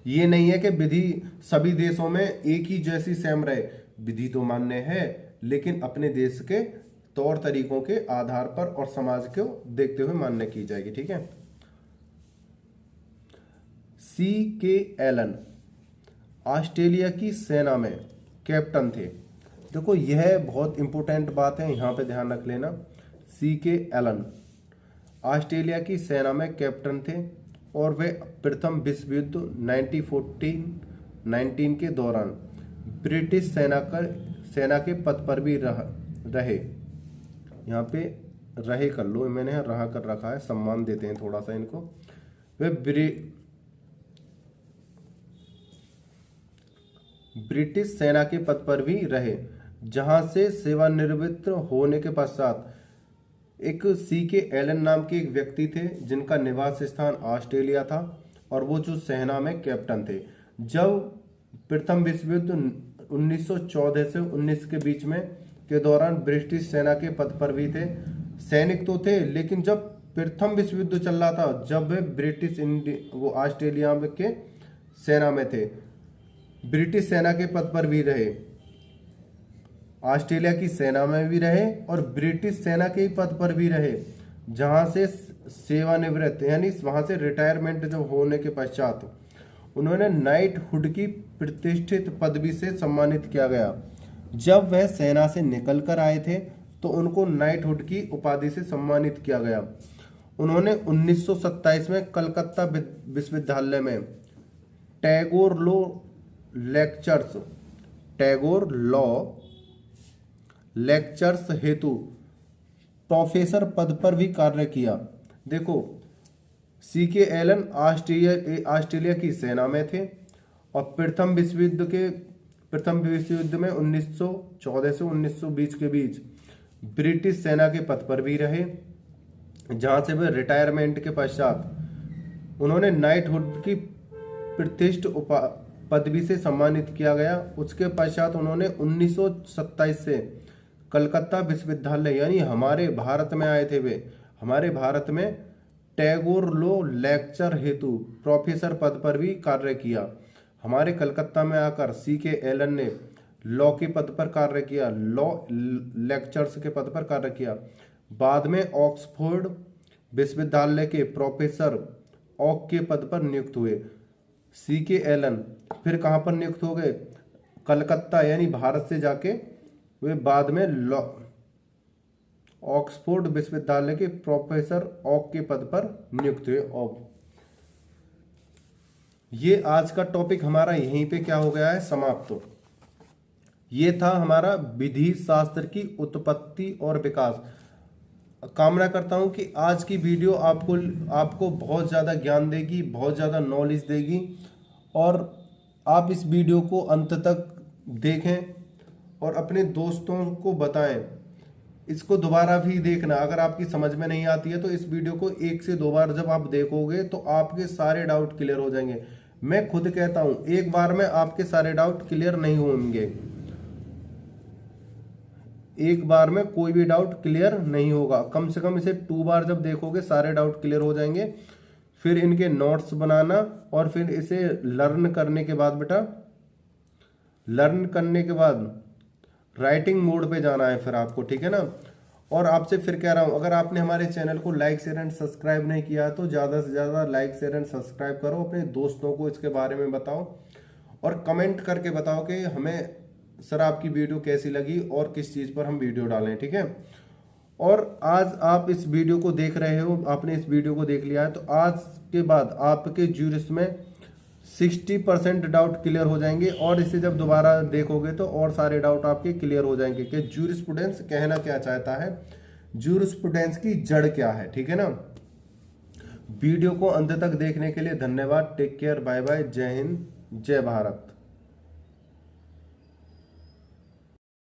ये नहीं है कि विधि सभी देशों में एक ही जैसी सेम रहे, विधि तो मान्य है, लेकिन अपने देश के तौर तरीकों के आधार पर और समाज को देखते हुए मान्य की जाएगी। ठीक है। C.K. एलन ऑस्ट्रेलिया की सेना में कैप्टन थे। देखो, यह बहुत इंपॉर्टेंट बात है, यहां पे ध्यान रख लेना। C.K. एलन ऑस्ट्रेलिया की सेना में कैप्टन थे और वे प्रथम विश्व युद्ध 1914-19 के दौरान ब्रिटिश सेना के पद पर भी रहे। यहाँ पे रहे कर लो, मैंने रहा कर रखा है, सम्मान देते हैं थोड़ा सा इनको। वे ब्रिटिश सेना के पद पर भी रहे, जहां से सेवानिवृत्त होने के पश्चात एक C.K. एलन नाम के एक व्यक्ति थे, जिनका निवास स्थान ऑस्ट्रेलिया था और वो जो सेना में कैप्टन थे। जब प्रथम विश्व युद्ध 1914 से 19 के बीच में के दौरान ब्रिटिश सेना के पद पर भी थे, सैनिक तो थे, लेकिन जब प्रथम विश्व युद्ध चल रहा था, जब वे वो ऑस्ट्रेलिया के सेना में थे, ब्रिटिश सेना के पद पर भी रहे, ऑस्ट्रेलिया की सेना में भी रहे और ब्रिटिश सेना के पद पर भी रहे, जहां से सेवानिवृत्त यानी वहां से रिटायरमेंट जब होने के पश्चात उन्होंने नाइटहुड की प्रतिष्ठित पदवी से सम्मानित किया गया। जब वह सेना से निकल कर आए थे तो उनको नाइटहुड की उपाधि से सम्मानित किया गया। उन्होंने 1927 में कलकत्ता विश्वविद्यालय में टैगोर लॉ लेक्चर्स हेतु प्रोफेसर पद पर भी कार्य किया। देखो, C.K. एलन ऑस्ट्रेलिया की सेना में थे और प्रथम विश्व युद्ध में 1914 से 1920 के बीच ब्रिटिश सेना के पद पर भी रहे, जहां से वे रिटायरमेंट के पश्चात उन्होंने नाइटहुड की प्रतिष्ठित पदवी से सम्मानित किया गया। उसके पश्चात उन्होंने 1927 से कलकत्ता विश्वविद्यालय यानी हमारे भारत में आए थे, वे हमारे भारत में टैगोर लॉ लेक्चर हेतु प्रोफेसर पद पर भी कार्य किया। हमारे कलकत्ता में आकर C.K. एलन ने लॉ के पद पर कार्य किया, लॉ लेक्चर्स के पद पर कार्य किया। बाद में ऑक्सफोर्ड विश्वविद्यालय के प्रोफेसर ऑक के पद पर नियुक्त हुए। C.K. एलन फिर कहाँ पर नियुक्त हो गए, कलकत्ता यानी भारत से जाके वे बाद में ऑक्सफोर्ड विश्वविद्यालय के प्रोफेसर ऑक के पद पर नियुक्त हुए। ये आज का टॉपिक हमारा यहीं पे क्या हो गया है, समाप्त। ये था हमारा विधि शास्त्र की उत्पत्ति और विकास। कामना करता हूं कि आज की वीडियो आपको बहुत ज़्यादा ज्ञान देगी, बहुत ज़्यादा नॉलेज देगी, और आप इस वीडियो को अंत तक देखें और अपने दोस्तों को बताएं। इसको दोबारा भी देखना, अगर आपकी समझ में नहीं आती है तो इस वीडियो को 1 से 2 बार जब आप देखोगे तो आपके सारे डाउट क्लियर हो जाएंगे। मैं खुद कहता हूं एक बार में आपके सारे डाउट क्लियर नहीं होंगे, एक बार में कोई भी डाउट क्लियर नहीं होगा। कम से कम इसे 2 बार जब देखोगे सारे डाउट क्लियर हो जाएंगे। फिर इनके नोट्स बनाना, और फिर इसे लर्न करने के बाद बेटा, लर्न करने के बाद राइटिंग मोड पे जाना है फिर आपको, ठीक है ना। और आपसे फिर कह रहा हूं, अगर आपने हमारे चैनल को लाइक शेयर एंड सब्सक्राइब नहीं किया तो ज़्यादा से ज़्यादा लाइक शेयर एंड सब्सक्राइब करो, अपने दोस्तों को इसके बारे में बताओ, और कमेंट करके बताओ कि हमें सर आपकी वीडियो कैसी लगी और किस चीज़ पर हम वीडियो डालें, ठीक है। और आज आप इस वीडियो को देख रहे हो, आपने इस वीडियो को देख लिया है, तो आज के बाद आपके ज्यूरिस में 60% डाउट क्लियर हो जाएंगे, और इसे जब दोबारा देखोगे तो और सारे डाउट आपके क्लियर हो जाएंगे कि ज्यूरिस्प्रूडेंस कहना क्या चाहता है, ज्यूरिस्प्रूडेंस की जड़ क्या है, ठीक है ना। वीडियो को अंत तक देखने के लिए धन्यवाद। टेक केयर, बाय बाय, जय हिंद, जय भारत।